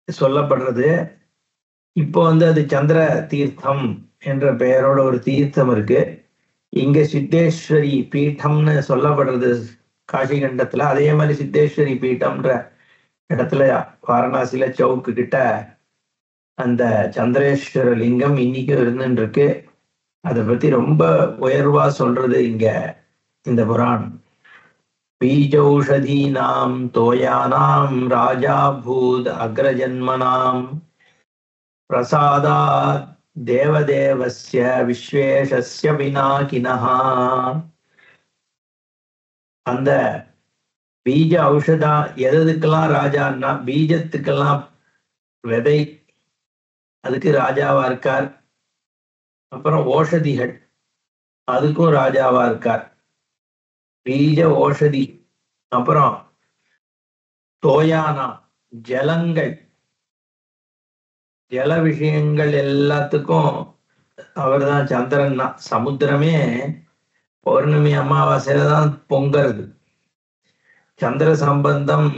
சொல்லப்படுறது. இப்போ அது சந்திர தீர்த்தம் என்ற பெயரோட ஒரு தீர்த்தம் இருக்கு. இங்க சித்தேஸ்வரி பீட்டம்னு சொல்லப்படுறது காஷி கண்டத்துல. அதே மாதிரி சித்தேஸ்வரி பீட்டம்ன்ற இடத்துல வாரணாசியில சவுக்கு கிட்ட அந்த சந்திரேஸ்வர லிங்கம் இன்னைக்கும் இருந்துட்டு இருக்கு. அதை பத்தி ரொம்ப உயர்வா சொல்றது இங்க இந்த புராணம். பீஜௌஷதீனாம் தோயானாம் ராஜா பூத் அக்ரஜன்மனாம் பிரசாதாத் தேவதேவஸ்ய விஸ்வேஷஸ்ய பினாகினஹா. அந்த பீஜ ஔஷதா எதுக்கெல்லாம் ராஜான்னா பீஜத்துக்கெல்லாம் விதை, அதுக்கு ராஜாவா இருக்கார். அப்புறம் ஓஷதிகள், அதுக்கும் ராஜாவா இருக்கார். பீஜ ஓஷதி. அப்புறம் தோயானா ஜலங்கள், ஜல விஷயங்கள் எல்லாத்துக்கும் அவர் தான் சந்திரன் தான். சமுத்திரமே பௌர்ணமி அமாவாசையில தான் பொங்கறது. சந்திர சம்பந்தம்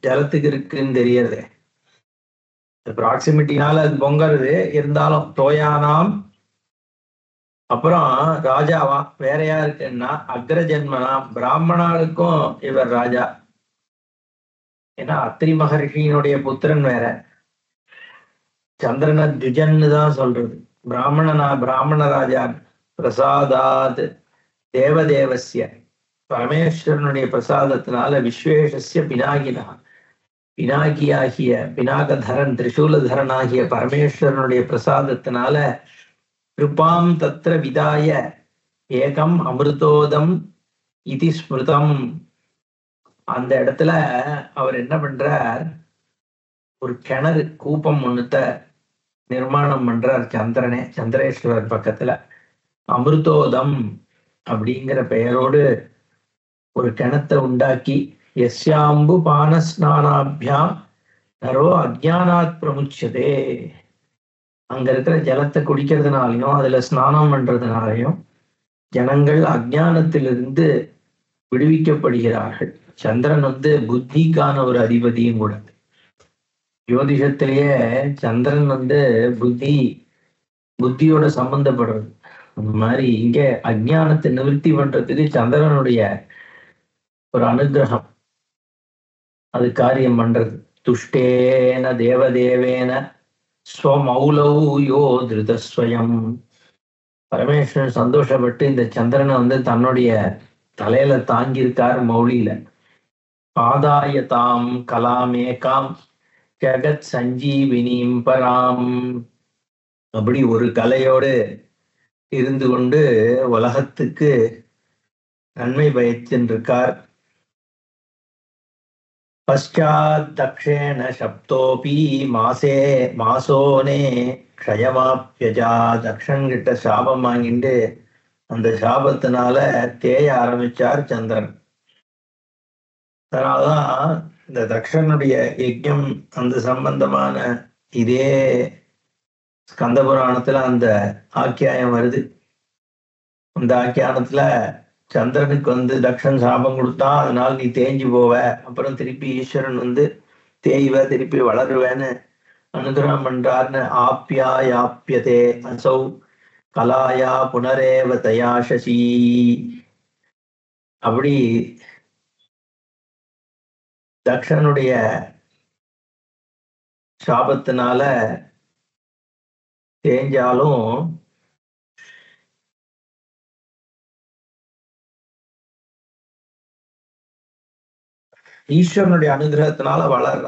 ஜலத்துக்கு இருக்குன்னு தெரியறது. ப்ராக்சிமிட்டினால அது பொங்கறது. இருந்தாலும் தோயானாம். அப்புறம் ராஜாவா வேற யாருக்குன்னா அக்ரஜன்மனா பிராமணாளுக்கும் இவர் ராஜா. ஏன்னா அத்ரி மகர்ஷியினுடைய புத்திரன் வேற. சந்திரன துஜன்னு தான் சொல்றது. பிராமண ராஜா. பிரசாதாத் தேவதேவஸ்ய பரமேஸ்வரனுடைய பிரசாதத்தினால விஸ்வேஷஸ்ய பினாகினா பினாகியாகிய பினாகதரன் திரிசூலதரன் ஆகிய பரமேஸ்வரனுடைய பிரசாதத்தினால கிருபாம் தத்ர விதாய ஏகம் அமிர்தோதம் இது ஸ்மிருதம். அந்த இடத்துல அவர் என்ன பண்றார், ஒரு கிணறு கூப்பம் ஒண்ணுத்த நிர்மாணம் பண்றார் சந்திரனே. சந்திரேஸ்வரர் பக்கத்துல அமிர்தோதம் அப்படிங்கிற பெயரோடு ஒரு கிணத்தை உண்டாக்கி யஸ்யாம்பு பான ஸ்நானாபியாம் நரோ அஜ்ஞானாத் பிரமுச்சதே. அங்க இருக்கிற ஜலத்தை குடிக்கிறதுனாலையும் அதுல ஸ்நானம் பண்றதுனாலையும் ஜனங்கள் அஜ்ஞானத்திலிருந்து விடுவிக்கப்படுகிறார்கள். சந்திரன் புத்திக்கான ஒரு அதிபதியும் கூட. ஜோதிஷத்திலேயே சந்திரன் புத்தியோட சம்பந்தப்படுறது. அந்த மாதிரி இங்க அஜ்ஞானத்தை நிவர்த்தி பண்றதுக்கு சந்திரனுடைய ஒரு அனுகிரகம் அது காரியம் பண்றது. துஷ்டேன தேவதேவேன ஸ்வமௌலௌ யோ திருதஸ்வயம். பரமேஸ்வரன் சந்தோஷப்பட்டு இந்த சந்திரனை தன்னுடைய தலையில தாங்கியிருக்கார் மௌலியில. பாதாயதாம் கலாமேகாம் ஜகத் சஞ்சீவினிம் பராம். அப்படி ஒரு கலையோடு இருந்து கொண்டு உலகத்துக்கு நன்மை பயத்தின்றிருக்கார். பశ్చాத் தக்ஷேண சப்தோபி மாசோனே க்ஷயமாப்யஜா. தக்ஷன் கிட்ட சாபம் வாங்கிட்டு அந்த சாபத்தினால தேய ஆரம்பிச்சார் சந்திரன். அதனாலதான் இந்த தக்ஷனுடைய யஜ்ஞம் அந்த சம்பந்தமான இதே ஸ்கந்த புராணத்துல அந்த ஆக்கியாயம் வருது. அந்த ஆக்கியானத்துல சந்திரனுக்கு தக்ஷன் சாபம் கொடுத்தான், அதனால நீ தேஞ்சு போவ, அப்புறம் திருப்பி ஈஸ்வரன் தேய்வ, திருப்பி வளருவேன்னு அனுகிரகம் பண்றார்னு. ஆப்யாயாப்யதே அசௌ கலாயா புனரேவ தயா சசி. அப்படி தக்ஷனுடைய சாபத்தினால தேஞ்சாலும் ஈஸ்வரனுடைய அனுகிரகத்தினால வளர்ற.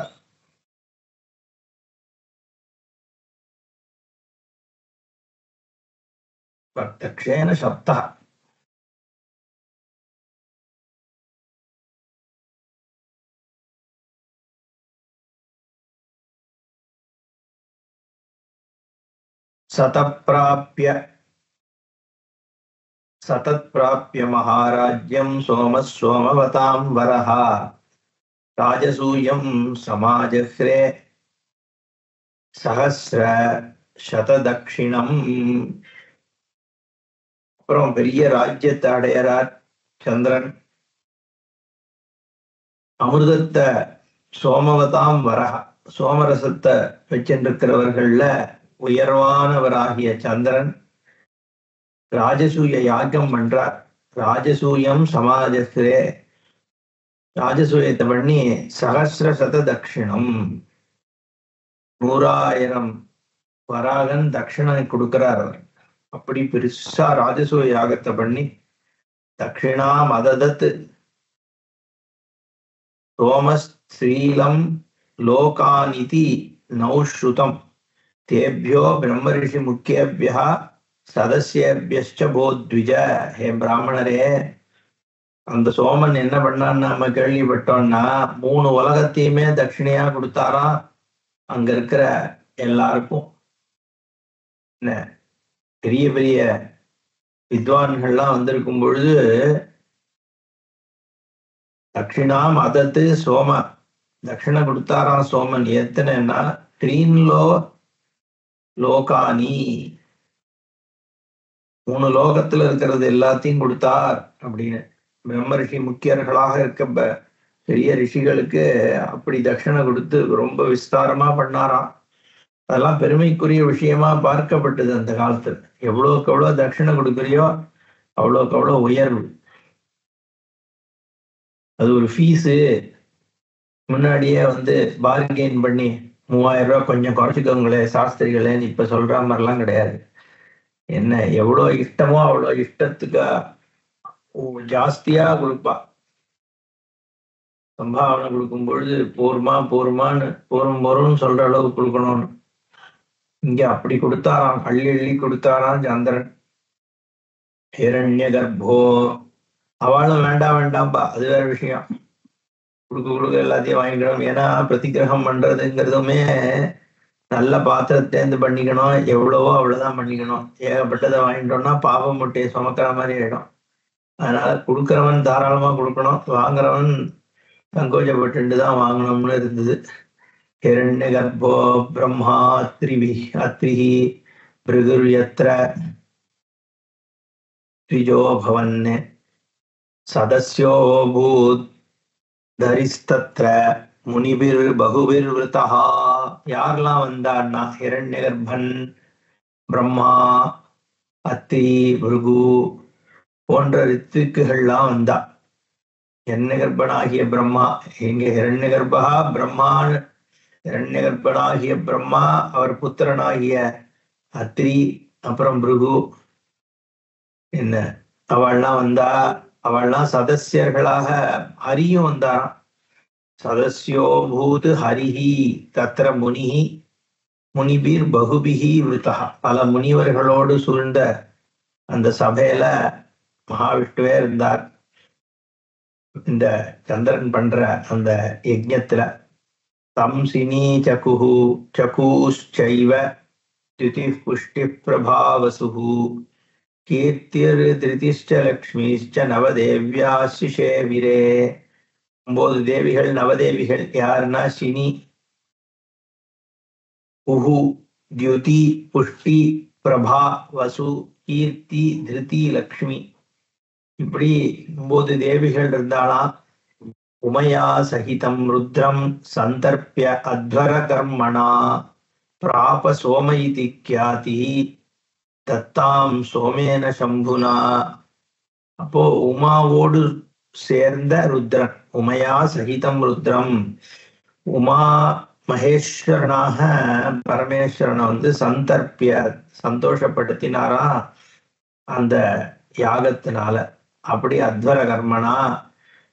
பிரத்யக்ஷேன சப்தா. சதத்பிராப்ய மகாராஜ்யம் சோம சோமவதாம் வரஹா ராஜசூயம் சமாஜஹ்ரே சஹஸ்ர சததக்ஷிணம். அப்புறம் பெரிய ராஜ்யத்தை அடையறார் சந்திரன். அமிர்தத்தை சோமவதாம் வரஹா, சோமரசத்தை வச்சிருக்கிறவர்கள்ல உயர்வானவராகிய சந்திரன் ராஜசூய யாகம் பண்றார். ராஜசூயம் சமாஜஸ்ரே, ராஜசூயத்தை பண்ணி சகசிர சத தட்சிணம் 100,000 வராகன் தட்சிணனை கொடுக்கிறார் அவர். அப்படி பெருசா ராஜசூய யாகத்தை பண்ணி தட்சிணா மததத் சோமஸ்ரீலம் லோகானிதி நௌஸ்ருதம் தேபியோ பிரம்மரிஷி முக்கியபியா சதஸ்யபியஸ்ச போத்விஜ. ஹே பிராமணரே, அந்த சோமன் என்ன பண்ணான்னு நம்ம கேள்விப்பட்டோம்னா 3 உலகத்தையுமே தட்சிணையா கொடுத்தாராம் அங்க இருக்கிற எல்லாருக்கும். என்ன பெரிய பெரிய வித்வான்கள்லாம் வந்திருக்கும் பொழுது தட்சிணாம் அதத்து சோம, தட்சிணை கொடுத்தாராம் சோமன். எத்தனைன்னா 3 லோகானி, 3 லோகத்துல இருக்கிறது எல்லாத்தையும் கொடுத்தார் அப்படின்னு. பிரம்ம ரிஷி முக்கியர்களாக இருக்க பெரிய ரிஷிகளுக்கு அப்படி தட்சிணை கொடுத்து ரொம்ப விஸ்தாரமா பண்ணாராம். அதெல்லாம் பெருமைக்குரிய விஷயமா பார்க்கப்பட்டது அந்த காலத்துல. எவ்வளவுக்கு எவ்வளவு தட்சிணை கொடுக்குறியோ அவ்வளவுக்கு அவ்வளவு உயர்வு. அது ஒரு ஃபீஸு. முன்னாடியே பார்கெயின் பண்ணி 3000 ரூபாய் கொஞ்சம் குறைச்சிக்கோங்களே சாஸ்திரிகளேன்னு இப்ப சொல்ற மாதிரிலாம் கிடையாது. என்ன எவ்வளோ இஷ்டமோ அவ்வளோ இஷ்டத்துக்கு ஜாஸ்தியா கொடுப்பா. சம்பாவனை கொடுக்கும் பொழுது போருமான்னு போரும் சொல்ற அளவு கொடுக்கணும்னு. இங்க அப்படி கொடுத்தாராம், அள்ளி அள்ளி கொடுத்தாராம் சந்திரன். ஹிரண்ய கர்ப்போ, அவளும் வேண்டாம்பா, அது வேற விஷயம். கொடுக்க எல்லாத்தையும் வாங்கிக்கணும். ஏன்னா பிரதிகிரகம் பண்றதுங்கிறதுமே நல்ல பாத்திரத்தேர்ந்து பண்ணிக்கணும். எவ்வளவோ அவ்வளவுதான் பண்ணிக்கணும். ஏகப்பட்டதை வாங்கிட்டோம்னா பாவம் முட்டையை சுமக்கிற மாதிரி ஆயிடும். அதனால கொடுக்கறவன் தாராளமா கொடுக்கணும், வாங்குறவன் சங்கோஜப்பட்டு தான் வாங்கணும்னு இருந்தது. ஹிரண்ய கர்ப்போ பிரம்மா அத்ரிஹி பிருகுர் யத்ர த்விஜோ பவன் சதஸ்யோ பூத் தரிஸ்தத்ர முனிபிர் பகுபிர் விருதா. யாரெல்லாம் வந்தார்னா ஹிரண்ய கர்ப்பன், பிரம்மா, அத்ரி, பிருகு போன்ற ரித்துக்குகள்லாம் வந்தா. ஹிரண்ய கர்ப்பனாகிய பிரம்மா, இங்க ஹிரண்ய கர்ப்பா பிரம்மான்னு, ஹிரண்ய கர்ப்பனாகிய பிரம்மா, அவர் புத்திரனாகிய அத்ரி, அப்புறம் பிருகு, என்ன அவள்லாம் வந்தா. அவள்லாம் சதஸ்யர்களாக ஹரியும் வந்தாராம். சதஸ்யோ பூத் ஹரிஹி தத்ர முனிஹி முனிபிர் பகுபிஹி விருத்தா. பல முனிவர்களோடு சூழ்ந்த அந்த சபையில மகாவிஷ்ணுவே இருந்தார். இந்த சந்திரன் பண்ற அந்த யஜ்ஞத்துல தம்சினி சகுஹு சகூஷ்சைவ திதி புஷ்டி பிரபாவசுஹு கீர்த்திர் திருதிஷ்ட லக்ஷ்மிஷ்ச நவதேவ்யா சிஷேவிரே. 9 தேவிகள் நவதேவிகள் யாருன்னா சினி, குஹு, தியுதி, புஷ்டி, பிரபா, வசு, கீர்த்தி, திருதி, லக்ஷ்மி. இப்படி 9 தேவிகள் இருந்தாலாம். உமையா சகிதம் ருத்ரம் சந்தர்ப்பிய அத்வர கர்மணா பிராப சோமயிதி க்யாதி தத்தாம் சோமேன சம்புனா. அப்போ உமாவோடு சேர்ந்த ருத்ரன், உமையா சகிதம் ருத்ரம். உமா மகேஸ்வரனாக பரமேஸ்வரனை சந்தர்ப்பிய சந்தோஷப்படுத்தினாரா அந்த யாகத்தினால. அப்படி அத்வர கர்மனா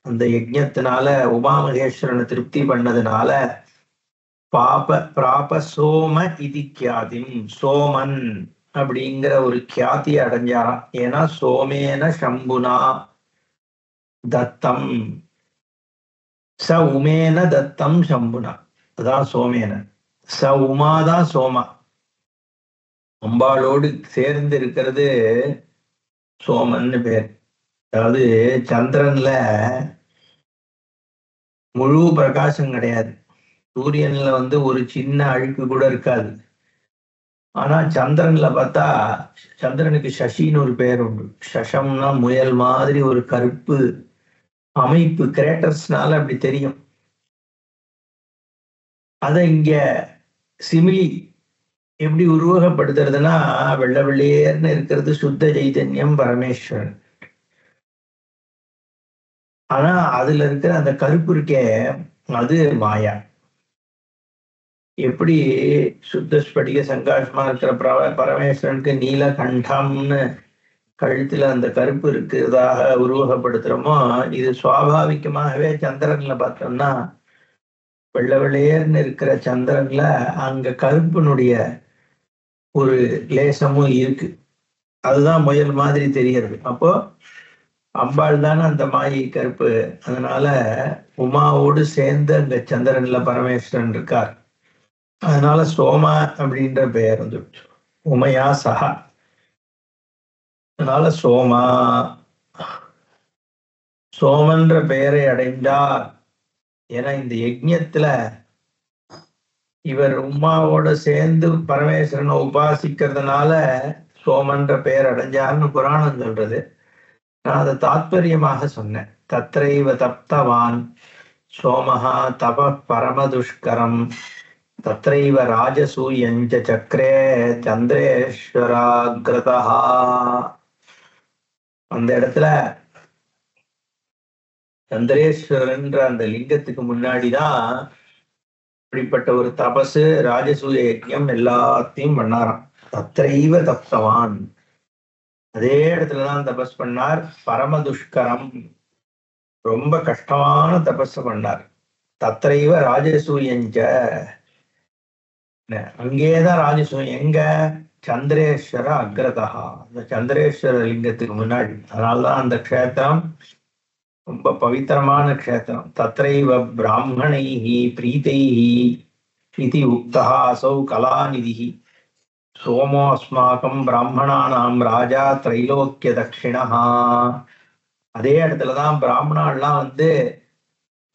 அந்த யஜ்ஞத்தினால உமா மகேஸ்வரனை திருப்தி பண்ணதுனால பிராப சோம இது கியாதிம், சோமன் அப்படிங்கிற ஒரு கியாதியை அடைஞ்சாராம். ஏன்னா சோமேன சம்புனா தத்தம், ச உமேன தத்தம் சம்புனா, அதான் சோமேன. ச உமாதான் சோமா, அம்பாளோடு சேர்ந்து இருக்கிறது சோமன்னு பேர். அதாவது சந்திரன்ல முழு பிரகாசம் கிடையாது, சூரியன்ல ஒரு சின்ன அழுக்கு கூட இருக்காது. ஆனா சந்திரன்ல பார்த்தா, சந்திரனுக்கு சசின்னு ஒரு பேர் உண்டு. சசம்னா முயல் மாதிரி ஒரு கருப்பு அமைப்பு, கிரேட்டர்ஸ்னால அப்படி தெரியும். அத இங்க சிமிலி எப்படி உருவகப்படுத்துறதுன்னா, வெள்ளை வெள்ளையர்னு இருக்கிறது சுத்த சைதன்யம் பரமேஸ்வரன். ஆனா அதுல இருக்கிற அந்த கருப்பு இருக்கே, அது மாயா. எப்படி சுத்த ஸ்படிக சங்காசமா இருக்கிற பரமேஸ்வரனுக்கு நீல கண்டம்னு கழுத்துல அந்த கருப்பு இருக்கிறதாக உருவகப்படுத்துறோமோ, இது சுவாபாவிகமாகவே சந்திரன்ல பார்த்தோம்னா வெள்ளை வெள்ளையர்னு இருக்கிற சந்திரன்ல அங்க கருப்பினுடைய ஒரு லேசமும் இருக்கு. அதுதான் முயல் மாதிரி தெரிகிறது. அப்போ அம்பாள் தானே அந்த மாயை கருப்பு. அதனால உமாவோடு சேர்ந்து அங்க சந்திரன்ல பரமேஸ்வரன் இருக்கார். அதனால சோமா அப்படின்ற பெயர் வந்துடுச்சு, உமையா சஹா. அதனால சோமா, சோமன்ற பெயரை அடைந்தார். ஏன்னா இந்த யஜ்ஞத்துல இவர் உமாவோட சேர்ந்து பரமேஸ்வரனை உபாசிக்கிறதுனால சோமன்ற பெயர் அடைஞ்சார்னு புராணம் சொல்றது. நான் அதை தாத்பரியமாக சொன்னேன். தத்ரைவ தப்தவான் சோமஹா தப பரமதுஷ்கரம் தத்ரைவ ராஜசூயஞ்ச சக்கரே சந்திரேஸ்வராக்ரதா. அந்த இடத்துல சந்திரேஸ்வரன்ற அந்த லிங்கத்துக்கு முன்னாடிதான் இப்படிப்பட்ட ஒரு தபசு ராஜசூய யஜ்யம் எல்லாத்தையும் பண்ணாராம். தத்ரைவ தப்தவான், அதே இடத்துலதான் தபஸ் பண்ணார். பரமதுஷ்கரம், ரொம்ப கஷ்டமான தபஸ் பண்ணார். தத்ரைவ ராஜசூயஞ்ச, அங்கேதான் ராஜசூயம். எங்க? சந்திரேஸ்வர அக்ரதா, அந்த சந்திரேஸ்வர லிங்கத்துக்கு முன்னாடி. அதனால்தான் அந்த க்ஷேத்திரம் ரொம்ப பவித்திரமான க்ஷேத்திரம். தத்ரைவ பிராமணைஹி பிரீதைஹி இதி உக்தா அசௌ கலாநிதிஹி சோமோ அஸ்மாகம் பிராமணானாம் ராஜா திரைலோக்கிய தட்சிணா. அதே இடத்துலதான் பிராமணாலாம்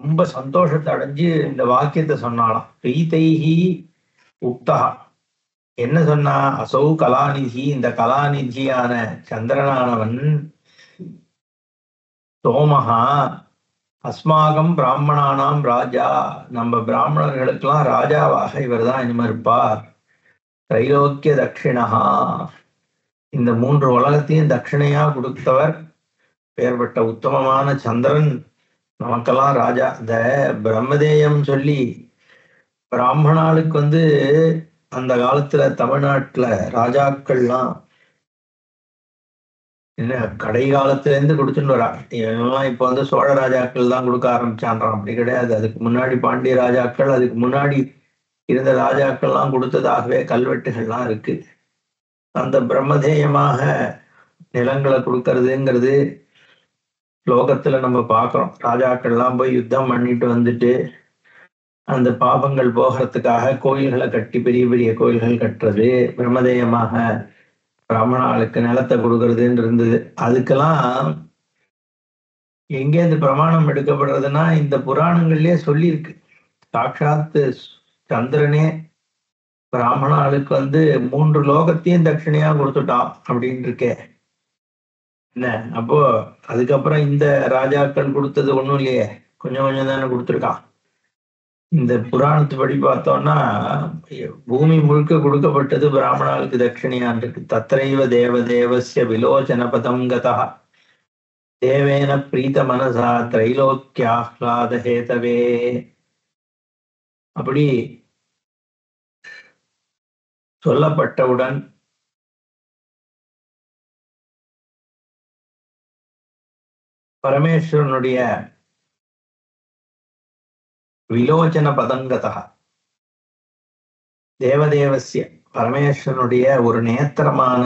ரொம்ப சந்தோஷத்தை அடைஞ்சு இந்த வாக்கியத்தை சொன்னாலாம். பிரீதைஹி உக்தா, என்ன சொன்னா? அசௌ கலாநிதி, இந்த கலாநிதியான சந்திரனானவன், சோமஹா அஸ்மாகம் பிராமணானாம் ராஜா, நம்ம பிராமணர்களுக்கெல்லாம் ராஜாவாக இவர் தான் இனிமே இருப்பார். திரைலோக்கிய தட்சிணா, இந்த 3 உலகத்தையும் தட்சிணையா கொடுத்தவர் பேர்பட்ட உத்தமமான சந்திரன் நமக்கெல்லாம் ராஜா. இந்த பிரம்மதேயம் சொல்லி பிராமணாளுக்கு அந்த காலத்துல தமிழ்நாட்டுல ராஜாக்கள்லாம் என்ன கடை காலத்துல இருந்து கொடுத்துட்டு வரா. இவெல்லாம் இப்ப சோழ ராஜாக்கள் தான் கொடுக்க ஆரம்பிச்சான்றான். அப்படி கிடையாது. அதுக்கு முன்னாடி பாண்டிய ராஜாக்கள், அதுக்கு முன்னாடி இருந்த ராஜாக்கள்லாம் கொடுத்ததாகவே கல்வெட்டுகள்லாம் இருக்கு. அந்த பிரம்மதேயமாக நிலங்களை கொடுக்கறதுங்கிறது லோகத்துல நம்ம பாக்குறோம். ராஜாக்கள்லாம் போய் யுத்தம் பண்ணிட்டு வந்துட்டு அந்த பாபங்கள் போகிறதுக்காக கோயில்களை கட்டி, பெரிய பெரிய கோயில்கள் கட்டுறது, பிரம்மதேயமாக பிராமணாளுக்கு நிலத்தை கொடுக்கறதுன்னு இருந்தது. அதுக்கெல்லாம் எங்கே இந்த பிரமாணம் எடுக்கப்படுறதுன்னா, இந்த புராணங்கள்லயே சொல்லியிருக்கு. சாட்சாத்து சந்திரனே பிராமணாளுக்கு 3 லோகத்தையும் தட்சிணையா கொடுத்துட்டான் அப்படின்னு இருக்கே என்ன. அப்போ அதுக்கப்புறம் இந்த ராஜாக்கள் கொடுத்தது ஒண்ணும் இல்லையே, கொஞ்சம் கொஞ்சம் தானே கொடுத்துருக்கான். இந்த புராணத்து படி பார்த்தோம்னா பூமி முழுக்க கொடுக்கப்பட்டது பிராமணாளுக்கு தட்சிணையான் இருக்கு. தத்ரைவ தேவதேவஸ்ய விலோச்சன பதம் கதா, தேவேன பிரீத மனசா திரைலோக்கியாஹ்லாத ஹேதவே. அப்படி சொல்லப்பட்டவுடன் பரமேஸ்வரனுடைய விலோச்சன பதங்கதா தேவதேவசிய பரமேஸ்வரனுடைய ஒரு நேத்திரமான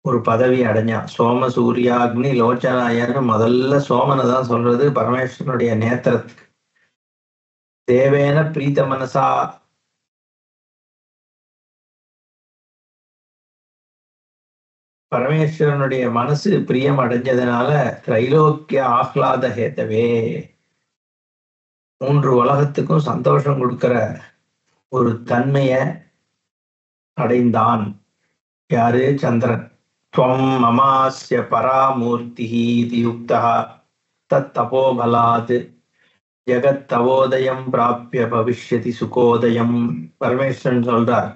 ஒரு பதவி அடைஞ்சான். சோம சூர்யாக்னி லோச்சனாயன்னு முதல்ல சோமனை தான் சொல்றது பரமேஸ்வரனுடைய நேத்திரத்துக்கு. தேவேன பிரீத்த மனசா பரமேஸ்வரனுடைய மனசு பிரியம் அடைஞ்சதுனால திரைலோக்கிய ஆஹ்லாத ஹேத்தவே 3 உலகத்துக்கும் சந்தோஷம் கொடுக்கிற ஒரு தன்மைய அடைந்தான். யாரு? சந்திரன். துவம் மமாஸ்ய பராமூர்த்திஹி இதி யுக்தஹ தத் தபோபலாத் ஜகத் தவோதயம் பிராப்ய பவிஷ்யதி சுகோதயம். பரமேஸ்வரன் சொல்றார்,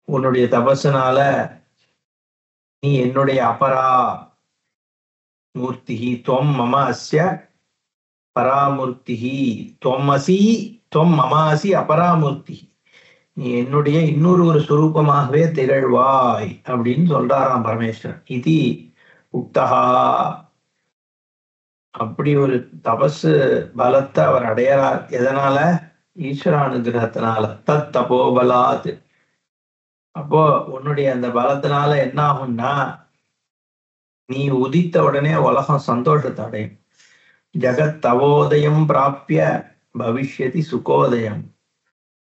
உன்னுடைய தபஸுனால நீ என்னுடைய அபரா மூர்த்திஹி துவம் மம அஸ்ய பராமூர்த்திஹி துவம் மம அசி அபராமூர்த்திஹி, நீ என்னுடைய இன்னொரு ஒரு சுரூபமாகவே திகழ்வாய் அப்படின்னு சொல்றாராம் பரமேஸ்வரன். இது உக்தஹா. அப்படி ஒரு தபசு பலத்தை அவர் அடையறார். எதனால? ஈஸ்வரானுகிரகத்தினால. தத் தபோபலாத். அப்போ உன்னுடைய அந்த பலத்தினால என்ன ஆகும்னா, நீ உதித்த உடனே உலகம் சந்தோஷத்தை அடையும். ஜகத் தவோதயம் பிராப்ய பவிஷ்யதி சுகோதயம்.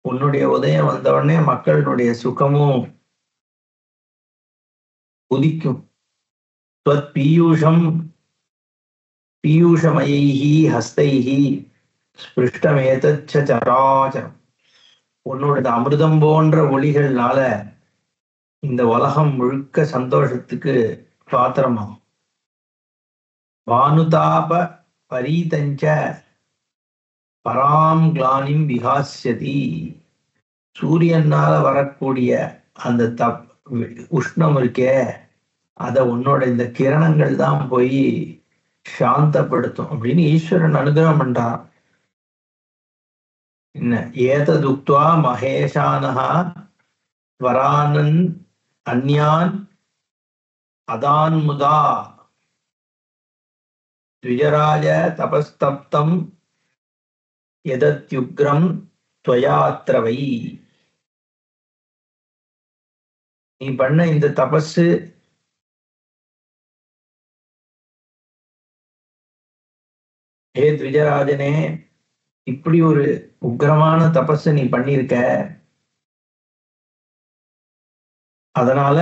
உன்னுடைய உதயம் வந்த உடனே மக்களுடைய சுகமும் உதிக்கும். பீயூஷமயைஹி ஹஸ்தைஹி ஸ்பிருஷ்டமேதச்ச சராச்சரம். உன்னோட அமிர்தம் போன்ற ஒளிகள்னால இந்த உலகம் முழுக்க சந்தோஷத்துக்கு பாத்திரமாகும். வானுதாப பரீதஞ்ச பராம் கிளானிம் விகாசியதி. சூரியனால வரக்கூடிய அந்த உஷ்ணம் இருக்கே, அத உன்னோட இந்த கிரணங்கள் தான் போய் சாந்தப்படுத்தும் அப்படின்னு ஈஸ்வரன் அனுகிரகம் பண்றான். என்ன ஏததுக்த்வா மகேஷானஹா வரானன் அந்யான் அதான்முதா த்விஜராஜ தபஸ்தப்தம் எதத்யுக்ரம் துவயாத்ரவை. நீ பண்ண இந்த தபசு ஹே த்விஜராஜனே, இப்படி ஒரு உக்கிரமான தபசு நீ பண்ணிருக்க. அதனால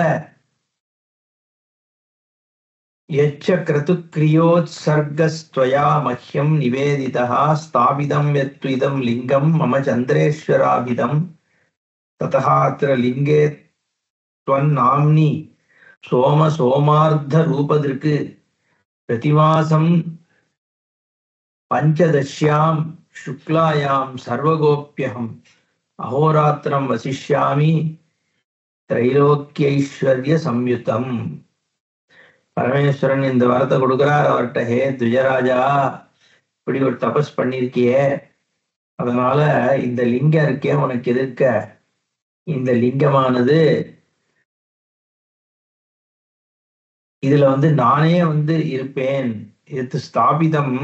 யச்ச கிருதுக்ரியோத்சர்கஸ்த்வயா மஹ்யம் நிவேதிதா ஸ்தாபிதம் யத்விதம் லிங்கம் மம சந்திரேஸ்வராபிதம் ததஹாத்ர லிங்கே த்வன் நாம்னி சோம சோமார்த்த ரூபதிற்கு பிரதிமாசம் பஞ்சதஷ்யாம் சுக்லாயாம் சர்வகோப்யகம் அஹோராத்திரம் வசிஷ்யாமி திரைலோக்கியைஸ்வர்ய சம்யுதம். பரமேஸ்வரன் இந்த வரத்தை கொடுக்கிறார் அவர்கிட்ட. ஹே துஜராஜா, இப்படி ஒரு தபஸ் பண்ணிருக்கியே, அதனால இந்த லிங்கம் இருக்கே உனக்கு எதிர்க்க, இந்த லிங்கமானது இதுல நானே இருப்பேன். இது ஸ்தாபிதம்,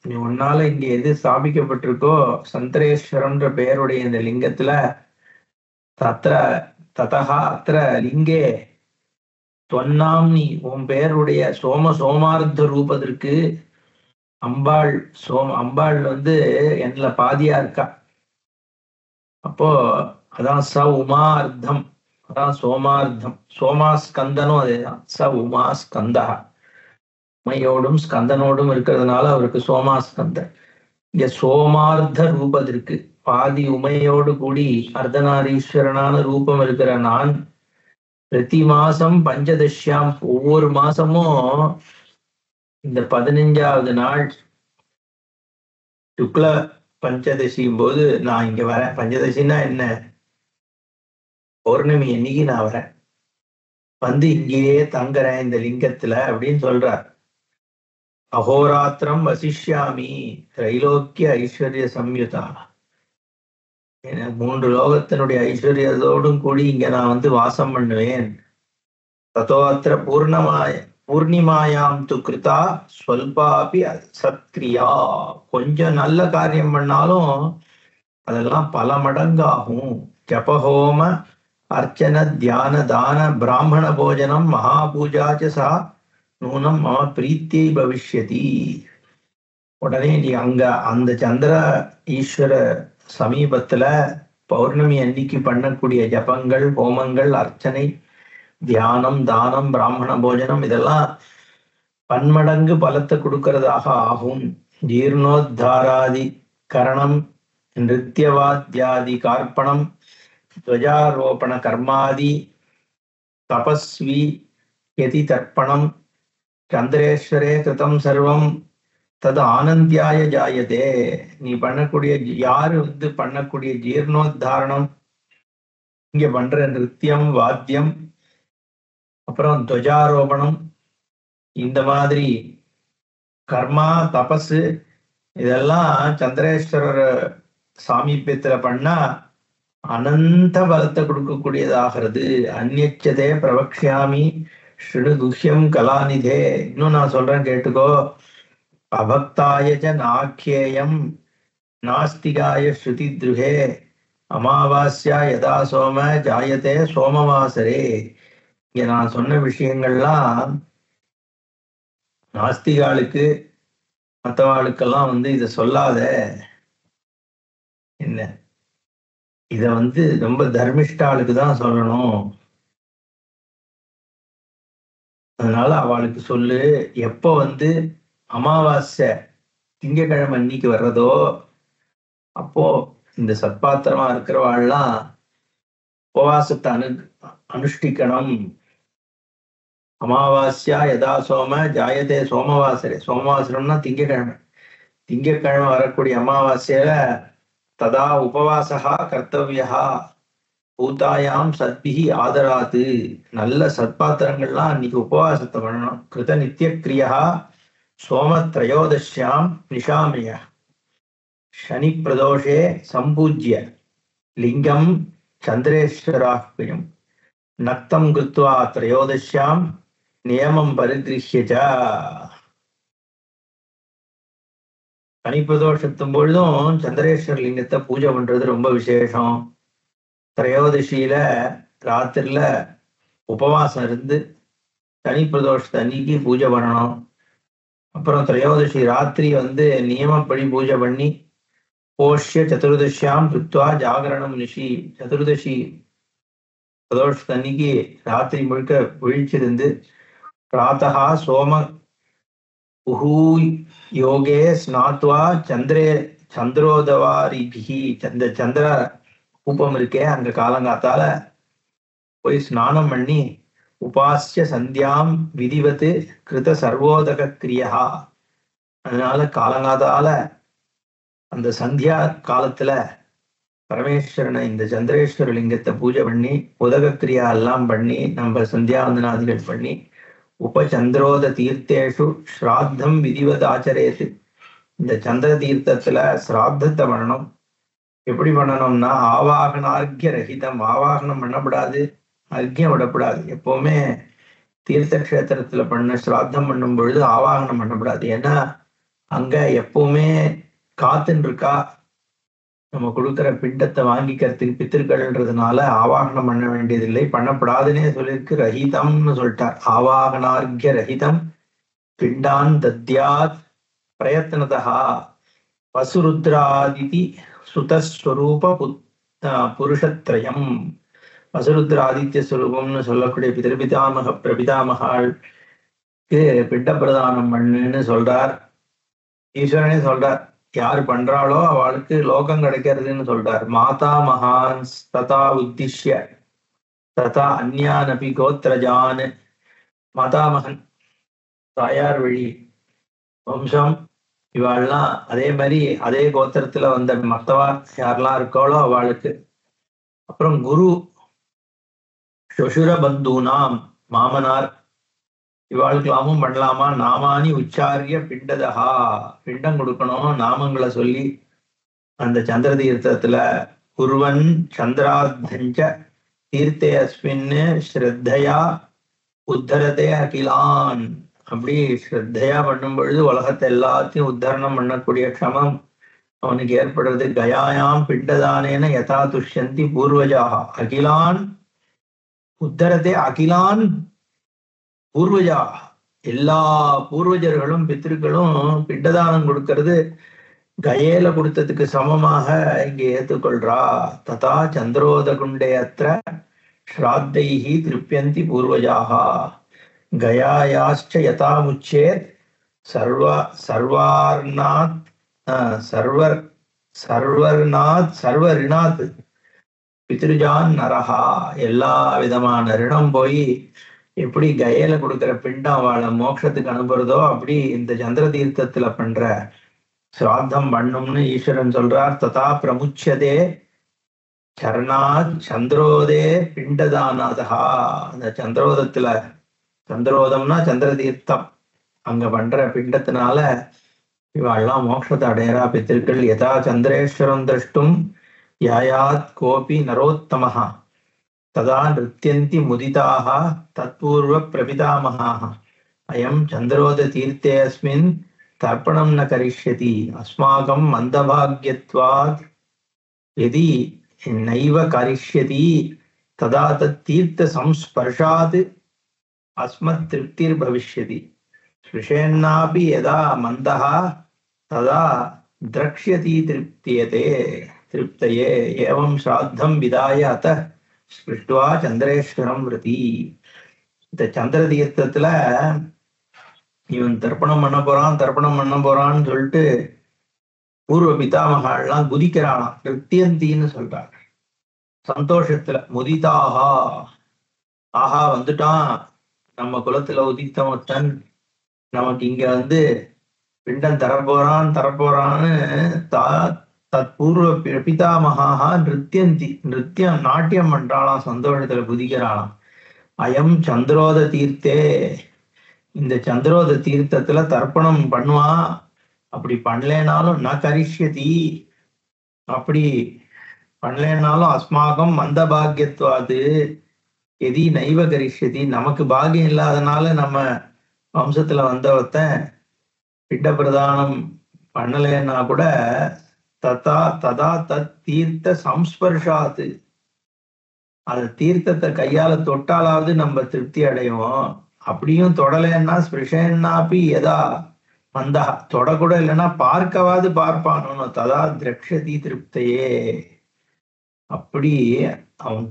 நீ உன்னால இங்க எது ஸ்தாபிக்கப்பட்டிருக்கோ சந்திரேஸ்வரம்ன்ற பெயருடைய இந்த லிங்கத்துல ததஹா அத்திர லிங்கே தொன்னாம், நீ உன் பெயருடைய சோமார்த்த ரூபத்திற்கு அம்பாள் அம்பாள் என்னல பாதியா இருக்கா. அப்போ அதான் ச உமார்த்தம், அதான் சோமார்த்தம். சோமாஸ்கந்தனும் அதேதான், ச உமாஸ்கந்தா. உமையோடும் ஸ்கந்தனோடும் இருக்கிறதுனால அவருக்கு சோமாஸ்கந்தர். இங்க சோமார்த்த ரூபத்திற்கு பாதி உமையோடு கூடி அர்த்தநாரீஸ்வரனான ரூபம் இருக்கிற நான் பிரதி மாசம் பஞ்சதஷ்யாம், ஒவ்வொரு மாசமும் இந்த 15வது நாள் சுக்ல பஞ்சதசியும் போது நான் இங்க வரேன். பஞ்சதசின்னா என்ன? பௌர்ணமி அன்னைக்கு நான் வரேன், இங்கேயே தங்குறேன் இந்த லிங்கத்துல அப்படின்னு சொல்றார். அஹோராத்திரம் வசிஷ்யாமி திரைலோக்கிய ஐஸ்வர்ய சம்யுதா. 3 லோகத்தினுடைய ஐஸ்வர்யத்தோடும் கூடி இங்க நான் வாசம் பண்ணுவேன். ததோத்திர பூர்ணிமாயாம் து கிருதா ஸ்வல்பாபி சத்கிரியா. கொஞ்சம் நல்ல காரியம் பண்ணாலும் அதெல்லாம் பல மடங்காகும். ஜபஹோம அர்ச்சன தியான தான பிராமண போஜனம் மகாபூஜாச்ச சா நூனம் மம பிரீத்தியை பவிஷ்யதி. உடனே நீ அங்க அந்த சந்திர ஈஸ்வர சமீபத்துல பௌர்ணமி அன்னைக்கு பண்ணக்கூடிய ஜபங்கள், ஹோமங்கள், அர்ச்சனை, தியானம், தானம், பிராமண போஜனம் இதெல்லாம் பன்மடங்கு பலத்தை கொடுக்கறதாக ஆகும். ஜீர்ணோத்தாராதி கரணம், நிருத்தியவாத்யாதி கார்ப்பணம், துவஜாரோபண கர்மாதி, தபஸ்வி யதி தர்ப்பணம், சந்திரேஸ்வரே கிருதம் சர்வம் தது ஆனந்தியாய ஜாயதே. நீ பண்ணக்கூடிய யாரு பண்ணக்கூடிய ஜீர்ணோத்தாரணம், இங்க பண்ற நிருத்தியம், வாத்தியம், அப்புறம் துவஜாரோபணம், இந்த மாதிரி கர்மா, தபசு இதெல்லாம் சந்திரேஸ்வரர் சாமீபியத்துல பண்ணா அனந்த பலத்தை கொடுக்கக்கூடியதாகிறது. அந்நியச்சதே பிரவக்ஷாமி ஸ்ருணு குஹ்யம் கலாநிதே. இன்னும் நான் சொல்றேன் கேட்டுக்கோ. அபக்தாய நாக்கியேயம் நாஸ்திகாய ஸ்ருதி துருகே அமாவாஸ்யா யதா சோம ஜாயதே சோமவாசரே. இங்க நான் சொன்ன விஷயங்கள்லாம் நாஸ்திகாளுக்கு மற்றவாளுக்கெல்லாம் இதை சொல்லாத. என்ன இத ரொம்ப தர்மிஷ்டாளுக்கு தான் சொல்லணும். அதனால அவளுக்கு சொல்லு. எப்போ அமாவாசை திங்கக்கிழமை அன்னைக்கு வர்றதோ அப்போ இந்த சத்பாத்திரமா இருக்கிறவாள்லாம் உபவாசத்தை அனுஷ்டிக்கணும். அமாவாஸ்யா யதா சோம ஜாயதே சோமவாசரே. சோமவாசரம்னா திங்கக்கிழமை. திங்கக்கிழமை வரக்கூடிய அமாவாசையில ததா உபவாசா கர்த்தவியா பூதாயாம் சத்பிஹி ஆதராது. நல்ல சத்பாத்திரங்கள்லாம் அன்னைக்கு உபவாசத்தை பண்ணணும். கிருத நித்திய கிரியா சோம திரையோதஷ்யாம் நிஷாமிய சனி பிரதோஷே சம்பூஜ்ய லிங்கம் சந்திரேஸ்வராஹ்யம் நக்தம் கிருத்வா திரையோதஷ்யாம் நியமம் பரிகிருஹ்யச்ச. சனி பிரதோஷத்தும் பொழுதும் சந்திரேஸ்வர லிங்கத்தை பூஜை பண்றது ரொம்ப விசேஷம். திரையோதசியில ராத்திரில உபவாசம் இருந்து சனி பிரதோஷத்தை அன்னைக்கு பூஜை பண்ணணும். அப்புறம் திரையோதசி ராத்திரி நியமப்படி பூஜை பண்ணி போஷ்ய சதுர்தசியாம் கிருத்வா ஜாகரணம் நிஷி. சதுர்தசி பிரதோஷத்தை அன்னைக்கு ராத்திரி முழுக்க விழிச்சிருந்து பிராத்தகா சோம உஹூ யோகே ஸ்நாத்வா சந்திரோதவாரிபிஹி. சந்திர கூப்பம் இருக்கே அங்க காலங்காத்தால போய் ஸ்நானம் பண்ணி உபாசிய சந்தியாம் விதிவத்து கிருத சர்வோதக கிரியா. அதனால காலங்காத்தால அந்த சந்தியா காலத்துல பரமேஸ்வரனை இந்த சந்திரேஸ்வர லிங்கத்தை பூஜை பண்ணி உதக கிரியா எல்லாம் பண்ணி நம்ம சந்தியாவந்தனாதிகள் பண்ணி உபசந்திரோத தீர்த்தேஷு ஸ்ராத்தம் விதிவத் ஆச்சரேத்து. இந்த சந்திர தீர்த்தத்துல சிராத்தத்தை பண்ணணும். எப்படி பண்ணணும்னா ஆவாகனார்கிய ரஹிதம். ஆவாகனம் பண்ணப்படாது, அர்க்கியம் விடப்படாது. எப்பவுமே தீர்த்த கஷேத்திரத்துல ஸ்ராத்தம் பண்ணும் பொழுது ஆவாகனம் பண்ணப்படாது. ஏன்னா அங்க எப்பவுமே காத்துன்னு இருக்கா. நம்ம கொடுக்குற பிண்டத்தை வாங்கிக்கிறதுக்கு பித்திருக்கள்ன்றதுனால ஆவாகனம் பண்ண வேண்டியதில்லை, பண்ணப்படாதுன்னே சொல்லியிருக்கு. ரஹிதம்னு சொல்லிட்டார். ஆவாகனார்கிய ரஹிதம் பிண்டான் தத்யாத் பிரயத்னதா வசுருத்ராதிதி சுதஸ்வரூப புருஷத்ரயம். வசுருத்ர ஆதித்ய ஸ்வரூபம்னு சொல்லக்கூடிய பிதர்பிதாமக பிரபிதாமகாளுக்கு பிண்ட பிரதானம் பண்ணுன்னு சொல்றார். ஈஸ்வரனே சொல்றார், யாரு பண்றாளோ அவளுக்கு லோகம் கிடைக்கிறதுன்னு சொல்றார். மாதா மகான் ததா உத்திஷ்ய ததா அந்யானபி கோத்ரஜான். மாதாமகன் தாயார் வழி வம்சம் இவாள்லாம் அதே மாதிரி அதே கோத்திரத்துல வந்த மத்தவா யாரெல்லாம் இருக்காளோ அவளுக்கு. அப்புறம் குரு ஷொஷுர பந்தூனாம் மாமனார் இவாளுக்கெல்லாமும் பண்ணலாமா? நாமானி உச்சாரிய பிண்டதஹா, பிண்டம் கொடுக்கணும் நாமங்களை சொல்லி. அந்த சந்திர தீர்த்தத்துல குருவன் சந்திராத்தஞ்ச தீர்த்தே அஸ்மின் ஸ்ரத்தையா உத்தரதே அகிலான். அப்படி ஸ்ரத்தையா பண்ணும் பொழுது உலகத்தை எல்லாத்தையும் உத்தரணம் பண்ணக்கூடிய க்ஷமம் அவனுக்கு ஏற்படுறது. கயாயாம் பிண்டதானேன யதா துஷ்யந்தி பூர்வஜாக அகிலான் உத்தரதே அகிலான் பூர்வஜா. எல்லா பூர்வஜர்களும் பித்திருக்களும் பிண்டதானம் கொடுக்கறது கயேல கொடுத்ததுக்கு சமமாக இங்க ஏத்துக்கொள்றா. ததா சந்திரோதகுண்டே அத்திர ஸ்ராத்தைஹி திருப்யந்தி பூர்வஜாக கயாயாச்ச யதா முச்சேத் சர்வார்நாத் சர்வரிணாத் பித்ருஜான் நரஹா. எல்லா விதமான ரிணம் போய் எப்படி கயேல கொடுக்கிற பிண்டம் அவளை மோட்சத்துக்கு அனுப்புறதோ அப்படி இந்த சந்திர தீர்த்தத்துல பண்ற சிராத்தம் பண்ணும்னு ஈஸ்வரன் சொல்றார். ததா பிரமுச்சதே சரணாத் சந்திரோதே பிண்டதானாதா. அந்த சந்திரோதத்துல, சந்திரோதம்னா சந்திர தீர்த்தம், அங்க பண்ற பிண்டத்தினால இவாள்லாம் மோட்சத்தை அடையறா பித்திருக்கள். யதா சந்திரேஸ்வரம் திரஷ்டும் யாயாத் கோபி நரோத்தமஹா ததா நிருத்யந்தி முதிதாக தத்பூர்வ பிரபிதாமகாः. அயம் சந்திரோத தீர்த்தே அஸ்மின் தர்ப்பணம் ந கரிஷ்யதி அஸ்மாகம் மந்தபாக்யத்வாத் யதி நைவ கரிஷ்யதி ததா தத் தீர்த்த சம்ஸ்பர்ஷாத் அஸ்மத் திருப்திர் பவிஷ்யதி. ஸ்ருஷேன்னாபி யதா மந்தः ததா திரக்ஷ்யதி திருப்தயே ஏவம் ஸ்ராத்தம் விதாய அத ஸ்பிருஷ்டுவா சந்திரேஸ்வரம் விரதி. இந்த சந்திர தீர்த்தத்துல இவன் தர்ப்பணம் பண்ண போறான்னு சொல்லிட்டு பூர்வ பிதாமகாலாம் குதிக்கிறானாம். நிருத்தியந்தின்னு சொல்றாங்க. சந்தோஷத்துல முதிதாகா, ஆஹா வந்துட்டான் நம்ம குலத்துல உதித்தமத்தன், நமக்கு இங்க பிண்டம் தரப்போறான்னு தற்பூர்வ பிதாமகா நிருத்தியந்தி, நிருத்தியம் நாட்டியம் பண்றாளாம், சந்தோஷத்துல குதிக்கிறாளாம். அயம் சந்திரோத தீர்த்தே, இந்த சந்திரோத தீர்த்தத்துல தர்ப்பணம் பண்ணுவான். அப்படி பண்ணலேனாலும் ந கரிஷ்யதி, அப்படி பண்ணலேனாலும் அஸ்மாகம் மந்த பாக்யத்வாது எதி நைவ கரிஷ்யதி, நமக்கு பாகியம் இல்லாதனால நம்ம வம்சத்துல வந்தவத்தன் பிண்ட பிரதானம் பண்ணலைன்னா கூட ததா தத் தீர்த்த சம்ஸ்பர்ஷாத்து, அது தீர்த்தத்தை கையால தொட்டாலாவது நம்ம திருப்தி அடைவோம். அப்படியும் தொடலைன்னா ஸ்பிருஷேன்னாப்பி எதா வந்தா, தொடக்கூட இல்லைன்னா பார்க்கவாது பார்ப்பானு ததா திரக்ஷதி திருப்தையே. அப்படி அவன்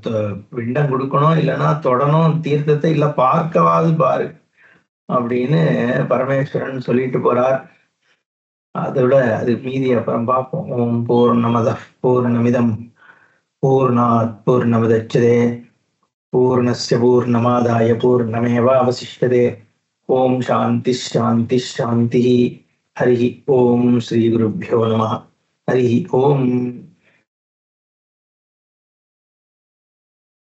பிண்டம் கொடுக்கணும், இல்லைன்னா தொடணும் தீர்த்தத்தை, இல்ல பார்க்கவாது பாரு அப்படின்னு பரமேஸ்வரன் சொல்லிட்டு போறார். அதோட அது மீதி அப்புறம் பார்ப்போம். ஓம் பூர்ணமத பூர்ணமிதம் பூர்ணாத் பூர்ணமுதச்யதே பூர்ணஸ்ய பூர்ணமாதாய பூர்ணமேவாவசிஷ்யதே. ஓம் சாந்தி சாந்தி சாந்தி. ஹரி ஓம் ஸ்ரீ குருभ्यो நமः. ஹரி ஓம்.